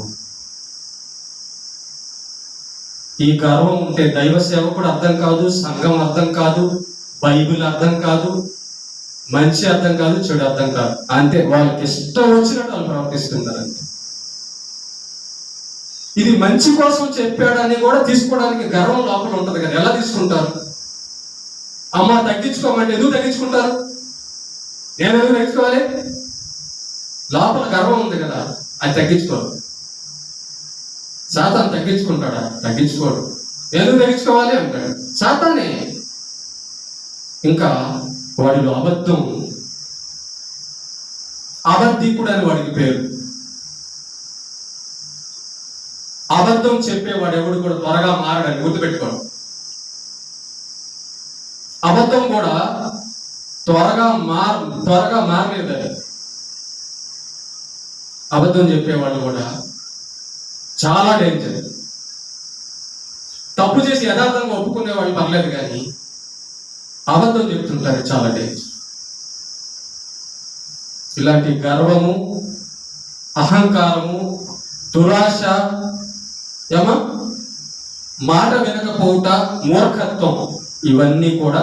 ఈ గర్వం ఉంటే దైవ సేవకుడు అర్థం కాదు, సంఘం అర్థం కాదు, బైబిల్ అర్థం కాదు, మంచి అర్థం కాదు, చెడు అర్థం కాదు. అంతే, వాళ్ళకి ఇష్టం వచ్చినట్టు వాళ్ళు ప్రవర్తిస్తున్నారు. అంతే. ఇది మంచి కోసం చెప్పాడని కూడా తీసుకోవడానికి గర్వం లోపల ఉంటది కదా. ఎలా తీసుకుంటారు? అమ్మ తగ్గించుకోమంటే ఎందుకు తగ్గించుకుంటారు? నేను ఎందుకు తగ్గించుకోవాలి? లోపల గర్వం ఉంది కదా, అది తగ్గించుకోరు. సాతాను తగ్గించుకుంటాడా? తగ్గించుకోడు. ఎందుకు తగ్గించుకోవాలి అంటాడు సాతానే. ఇంకా వాడిలో అబద్ధికుడు అని వాడికి పేరు. అబద్ధం చెప్పేవాడు ఎవడు కూడా త్వరగా మారడని గుర్తుపెట్టుకోడు. అబద్ధం కూడా త్వరగా మారలేదు. అబద్ధం చెప్పేవాళ్ళు కూడా చాలా డేంజర్. తప్పు చేసి యథార్థంగా ఒప్పుకునే వాళ్ళు పర్లేదు, కానీ అబద్ధం చెప్తుంటారు, చాలా డేంజర్. ఇలాంటి గర్వము, అహంకారము, దురాశ, మాట వినకపోవుట, మూర్ఖత్వం, ఇవన్నీ కూడా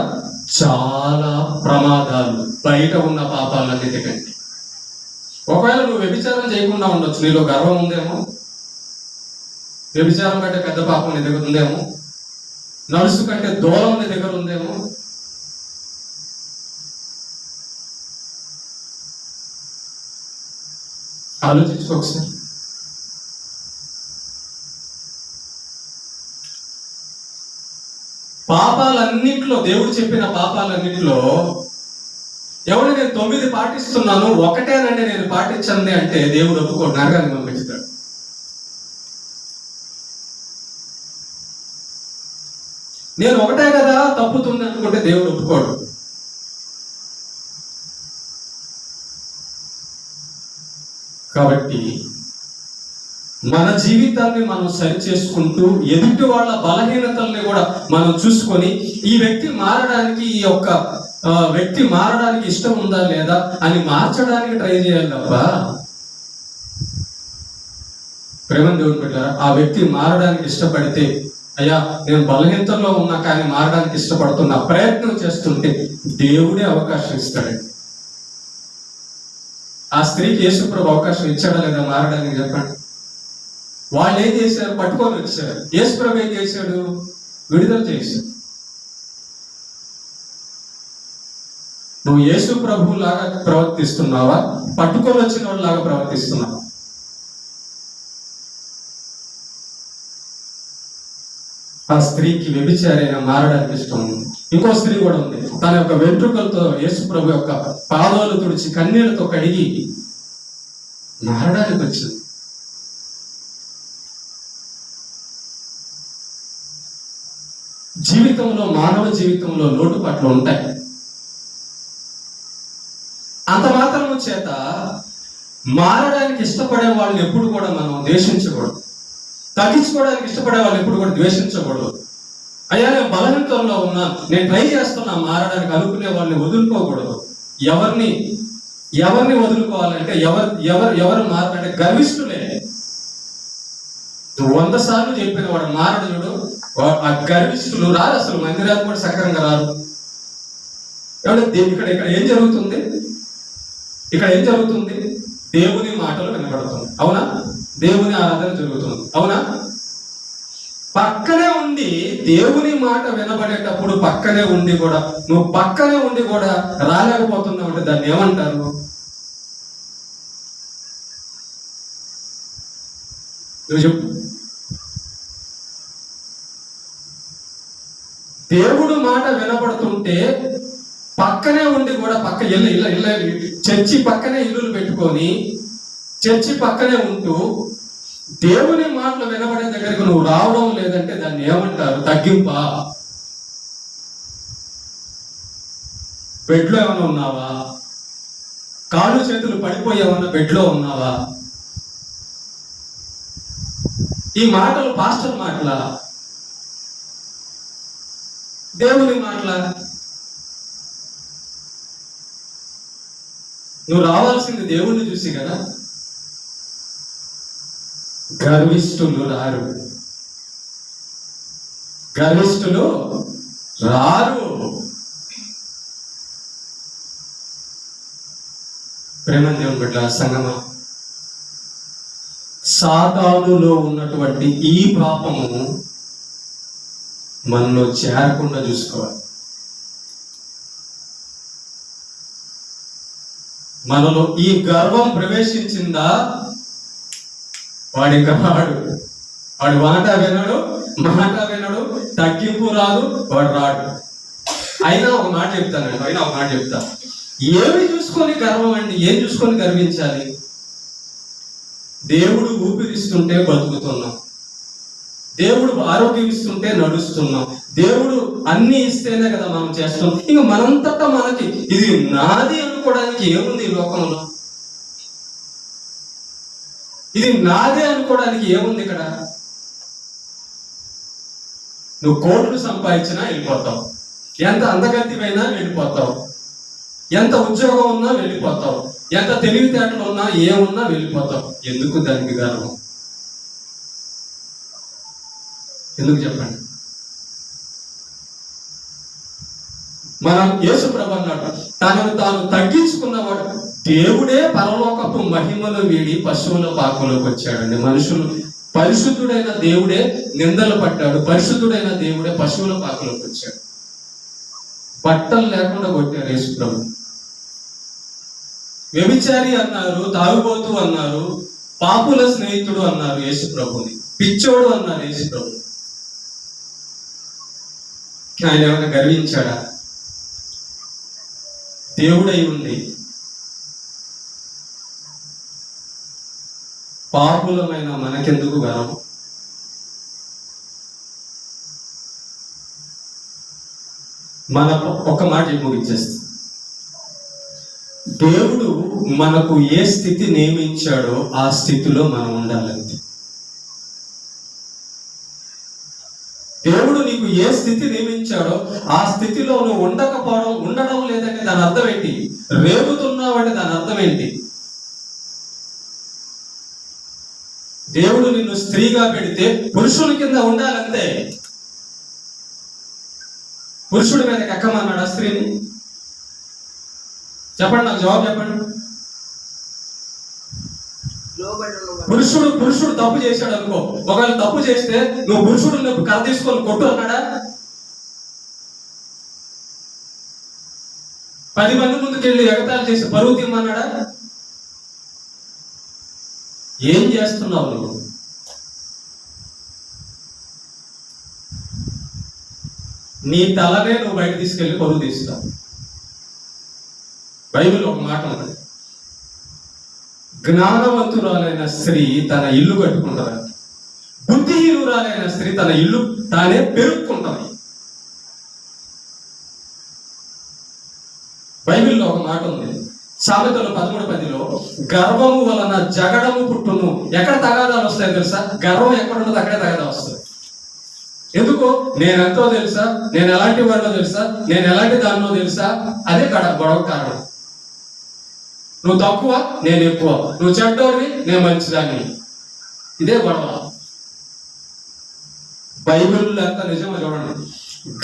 చాలా ప్రమాదాలు బయట ఉన్న పాపాలన్నిటికంటే. ఒకవేళ నువ్వు వ్యభిచారం చేయకుండా ఉండొచ్చు, నీలో గర్వం ఉందేమో. వ్యభిచారం కంటే పెద్ద పాపం నీ దగ్గర ఉందేమో. నలుసు కంటే దూరం నీ దగ్గర ఉందేమో. ఆలోచించుకో ఒకసారి. పాపాలన్నింటిలో, దేవుడు చెప్పిన పాపాలన్నింటిలో ఎవరు నేను 9 పాటిస్తున్నాను, ఒకటేనండి నేను పాటించండి అంటే దేవుడు ఒప్పుకోడు, నరకాన్ని పంపిస్తాడు. నేను ఒకటే కదా తప్పుతుంది అనుకుంటే దేవుడు ఒప్పుకోడు. కాబట్టి మన జీవితాన్ని మనం సరి చేసుకుంటూ, ఎదుటి వాళ్ళ బలహీనతల్ని కూడా మనం చూసుకొని, ఈ వ్యక్తి మారడానికి ఇష్టం ఉందా లేదా అని మార్చడానికి ట్రై చేయాలి తప్ప, ప్రేమ దేవుడు పెట్టారా, ఆ వ్యక్తి మారడానికి ఇష్టపడితే, అయ్యా నేను బలహీనతల్లో ఉన్నా కానీ మారడానికి ఇష్టపడుతున్నా, ప్రయత్నం చేస్తుంటే దేవుడే అవకాశం ఇస్తాడండి. ఆ స్త్రీకి యేసుప్రభు అవకాశం ఇచ్చాడా లేదా మారడానికి? చెప్పండి. వాళ్ళు ఏం చేశారు? పట్టుకొని వచ్చారు. యేసుప్రభు ఏం చేశాడు? విడుదల చేశాడు. నువ్వు యేసు ప్రభు లాగా ప్రవర్తిస్తున్నావా, పట్టుకొని వచ్చిన వాళ్ళలాగా ప్రవర్తిస్తున్నావా? ఆ స్త్రీకి వ్యభిచారైనా మారడానికి ఇష్టం ఉంది. ఇంకో స్త్రీ కూడా ఉంది, తన యొక్క వెంట్రుకలతో యేసు ప్రభు యొక్క పాదాలు తుడిచి కన్నీళ్లతో కడిగి మారడానికి వచ్చింది. జీవితంలో, మానవ జీవితంలో లోటుపాట్లు ఉంటాయి. అంత మాత్రము చేత మారడానికి ఇష్టపడే వాళ్ళని ఎప్పుడు కూడా మనం ద్వేషించకూడదు. తగ్గించుకోవడానికి ఇష్టపడే వాళ్ళని ఎప్పుడు కూడా ద్వేషించకూడదు. అయ్యా నేను బలహీనతలో ఉన్నా, నేను ట్రై చేస్తున్నా మారడానికి అనుకునే వాళ్ళని వదులుకోకూడదు. ఎవరిని వదులుకోవాలంటే ఎవరు మారాలంటే గర్విష్ఠులే. 100 సార్లు చెప్పిన వాడు మారడు చూడు, ఆ గర్విష్ఠులు రారు, అసలు మందిరాలు కూడా సక్రంగా రారు. ఇక్కడ ఏం జరుగుతుంది? ఇక్కడ ఏం జరుగుతుంది? దేవుని మాటలు వినబడుతుంది, అవునా? దేవుని ఆరాధన జరుగుతుంది, అవునా? పక్కనే ఉండి దేవుని మాట వినబడేటప్పుడు పక్కనే ఉండి కూడా నువ్వు పక్కనే ఉండి కూడా రాలేకపోతున్నావు అంటే దాన్ని ఏమంటారు? నువ్వు చెప్పు. దేవుడు మాట వినబడుతుంటే పక్కనే ఉండి కూడా ఇళ్ళ చర్చి పక్కనే ఇల్లులు పెట్టుకొని చర్చి పక్కనే ఉంటూ దేవుని మాటలు వినబడే దగ్గరికి నువ్వు రావడం లేదంటే దాన్ని ఏమంటారు? తగ్గింపా? బెడ్లో ఏమైనా ఉన్నావా? కాళ్ళు చేతులు పడిపోయేవన్నా బెడ్లో ఉన్నావా? ఈ మాటలు పాస్టర్ మాటలా? దేవుని మాటలా? నువ్వు రావాల్సింది దేవుణ్ణి చూసి కదా. గర్విష్ఠులు రారు, గర్విష్ఠులు రారు. ప్రేమ దేవుని బిడ్డ సంగమా, సాతానులో ఉన్నటువంటి ఈ పాపము మనలో చేరకుండా చూసుకోవాలి. మనలో ఈ గర్వం ప్రవేశించిందా వాడి వాడు మాట వినడు, తగ్గింపు రాదు, వాడు రాడు. అయినా ఒక మాట చెప్తా, ఏమి చూసుకొని గర్వం అండి? ఏం చూసుకొని గర్వించాలి? దేవుడు ఊపిరిస్తుంటే బతుకుతున్నాం, దేవుడు ఆరోగ్యం ఇస్తుంటే నడుస్తున్నాం, దేవుడు అన్ని ఇస్తేనే కదా మనం చేస్తున్నాం. ఇంక మనంతటా మనకి ఇది నాది అనుకోవడానికి ఏముంది ఈ లోకంలో? ఇది నాదే అనుకోవడానికి ఏముంది ఇక్కడ? నువ్వు కోట్లు సంపాదించినా వెళ్ళిపోతావు, ఎంత అందగత్తివైనా వెళ్ళిపోతావు, ఎంత ఉద్యోగం ఉన్నా వెళ్ళిపోతావు, ఎంత తెలివితేటలు ఉన్నా ఏమున్నా వెళ్ళిపోతావు. ఎందుకు దానికి గర్వం? ఎందుకు చెప్పండి? మనం యేసు ప్రభు అన్నాడు, తనను తాను తగ్గించుకున్నవాడు దేవుడే పరలోకపు మహిమలు వీడి పశువుల పాకలోకి వచ్చాడండి. మనుషులు, పరిశుద్ధుడైన దేవుడే నిందలు పడ్డాడు, పరిశుద్ధుడైన దేవుడే పశువుల పాకలోకి వచ్చాడు. బట్టలు లేకుండా కొట్టారు యేసు ప్రభు. వ్యభిచారి అన్నారు, తాగుబోతు అన్నారు, పాపుల స్నేహితుడు అన్నారు యేసు ప్రభుని, పిచ్చోడు అన్నారు యేసు ప్రభు. ఆయన ఏమైనా గర్వించాడా? దేవుడై ఉండి పాపులమైన మనకెందుకు గర్వం? మన ఒక్క మాట ముగించేస్తుంది. దేవుడు మనకు ఏ స్థితి నియమించాడో ఆ స్థితిలో మనం ఉండాలంతే. దేవుడు నీకు ఏ స్థితి నియమించాడో ఆ స్థితిలో నువ్వు ఉండడం లేదంటే దాని అర్థం ఏంటి? రేగుతున్నావంటే దాని అర్థం ఏంటి? దేవుడు నిన్ను స్త్రీగా పెడితే పురుషుని కింద ఉండాలంతే. పురుషుడి మీదకి ఎక్కమన్నాడు ఆ స్త్రీని? చెప్పండి, నాకు జవాబు చెప్పండి. పురుషుడు తప్పు చేశాడు అనుకో, ఒకవేళ తప్పు చేస్తే నువ్వు పురుషుడు కథ తీసుకొని కొట్టు అన్నాడా? 10 మంది ముందుకు వెళ్ళి ఎగతాళి చేసి పరువు తీయమన్నాడా? ఏం చేస్తున్నావు నువ్వు? నీ తలనే నువ్వు బయట తీసుకెళ్ళి పరువు తీస్తావు. బైబిల్ ఒక మాట ఉంది, జ్ఞానవంతురాలైన స్త్రీ తన ఇల్లు కట్టుకుంటారు, బుద్ధిహీనురాలైన స్త్రీ తన ఇల్లు తానే పెరుక్కుంటుంది. సామెతలు 13:10లో గర్వము వలన జగడము పుట్టును. ఎక్కడ తగాదాలు వస్తాయో తెలుసా? గర్వం ఎక్కడ ఉండదు అక్కడే తగాదా వస్తుంది. ఎందుకు? నేనెంతో తెలుసా, నేను ఎలాంటి వాడినో తెలుసా, నేను ఎలాంటి దాన్నో తెలుసా, అదే గొడవ కారణం. నువ్వు తక్కువ, నేను ఎక్కువ, నువ్వు చెడ్డోడివి, నేను మంచిదాన్ని, ఇదే గొడవ. బైబిల్ అంతా నిజమో చూడండి.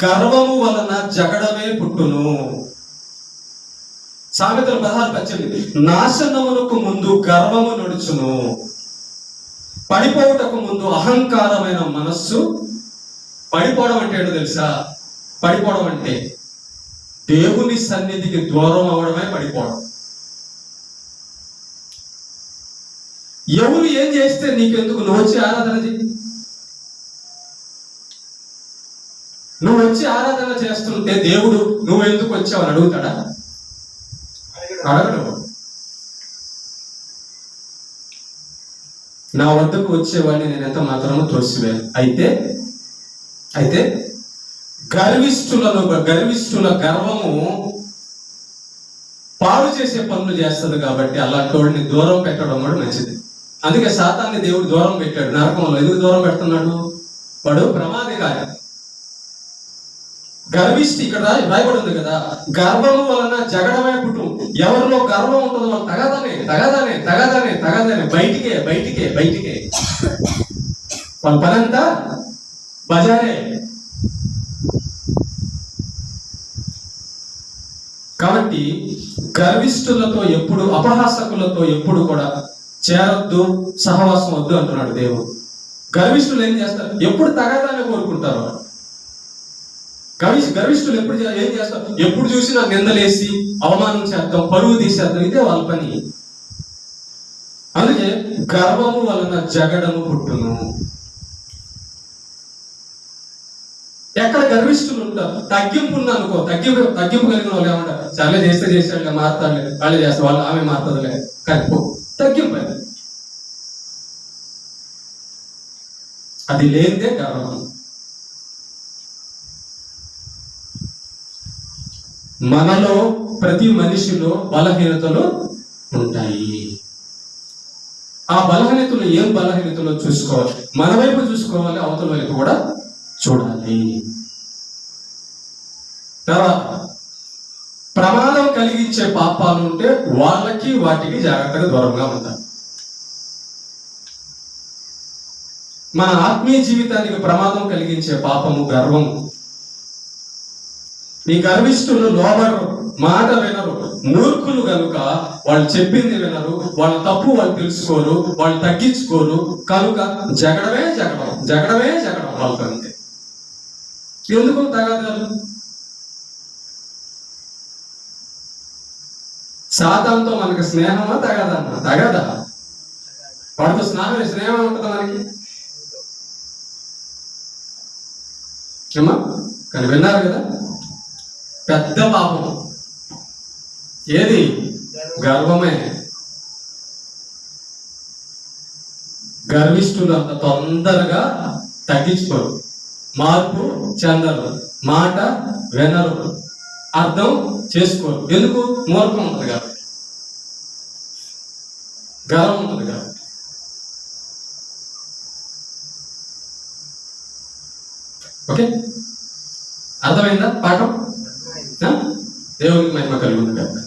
గర్వము వలన జగడమే పుట్టును. సామెతలు 16:18 నాశనమునకు ముందు గర్వము నడుచును, పడిపోవుటకు ముందు అహంకారమైన మనస్సు. పడిపోవడం అంటే ఏంటో తెలుసా? పడిపోవడం అంటే దేవుని సన్నిధికి దూరం అవడమే పడిపోవడం. ఎవరు ఏం చేస్తే నీకెందుకు? నువ్వు వచ్చి ఆరాధన చేయి. నువ్వు వచ్చి ఆరాధన చేస్తుంటే దేవుడు నువ్వు ఎందుకు వచ్చావు అని అడుగుతాడా? అడగడు. నా వద్దకు వచ్చేవాడిని నేను ఎంత మాత్రమూ త్రోసివేయాలి. అయితే గర్విష్ఠుల గర్వము పాడు చేసే పనులు చేస్తుంది కాబట్టి అలాంటి వాడిని దూరం పెట్టడం కూడా మంచిది. అందుకే సాతాన్ని దేవుడు దూరం పెట్టాడు నరకంలో. ఎందుకు దూరం పెడుతున్నాడు? వాడు ప్రమాదకారి, గర్విష్టి. ఇక్కడ రాయబడి ఉంది కదా, గర్వము వలన జగడమే పుట్టు. ఎవరిలో గర్వం ఉంటుందో వాళ్ళు తగాదానే బయటికే వాళ్ళ పనంతా బజారే. కాబట్టి గర్విష్ఠులతో ఎప్పుడు, అపహాసకులతో ఎప్పుడు కూడా చేరొద్దు, సహవాసం వద్దు అంటున్నాడు దేవుడు. గర్విష్ఠులు ఏం చేస్తారు? ఎప్పుడు తగాదాన్ని కోరుకుంటారు. గర్విష్ఠులు ఎప్పుడు ఏం చేస్తారు? ఎప్పుడు చూసినా నిందలేసి అవమానం చేద్దాం, పరువు తీసేద్దాం, ఇదే వాళ్ళ పని. అందుకే గర్వము వలన జగడము పుట్టును. ఎక్కడ గర్విష్ఠులు ఉంటారు? తగ్గింపు ఉంది అనుకో, తగ్గింపు కలిగిన వాళ్ళు ఏమంటారు? చాలా చేసాడులే, మారుతాడులే, వాళ్ళు చేస్తారు, వాళ్ళు ఆమె మారుతుందిలే. కానీ తగ్గింపు అది లేదే గర్వం. మనలో ప్రతి మనిషిలో బలహీనతలు ఉంటాయి. ఆ బలహీనతలు ఏం బలహీనతలో చూసుకోవాలి. మన వైపు చూసుకోవాలి, అవతల వైపు కూడా చూడాలి. తర్వాత ప్రమాదం కలిగించే పాపాలు ఉంటే వాటికి జాగ్రత్తగా దూరంగా ఉంటాయి. మన ఆత్మీయ జీవితానికి ప్రమాదం కలిగించే పాపము గర్వము. ఈ గర్విష్ఠులు లోబడరు, మాట వినరు, మూర్ఖులు కనుక వాళ్ళు చెప్పింది వినరు, వాళ్ళ తప్పు వాళ్ళు తెలుసుకోరు, వాళ్ళు తగ్గించుకోరు, కనుక జగడమే వాళ్ళకి అంతే. ఎందుకు తగాదాలు? సాతానుతో మనకి స్నేహమా తగాదా? వాడితో స్నేహం ఉంటుందా మనకి? ఏమా? కానీ విన్నారు కదా, పెద్ద పాపం ఏది? గర్వమే. గర్విష్ఠులు అంత తొందరగా తగ్గించుకోరు, మార్పు చెందరు, మాట వినరు, అర్థం చేసుకోరు. ఎందుకు? మూర్ఖం ఉంటుంది కాబట్టి, గర్వం ఉంటుంది కాబట్టి. ఓకే, అర్థమైందా పాఠం? దేవునికి మహిమ కలుగుతుంది.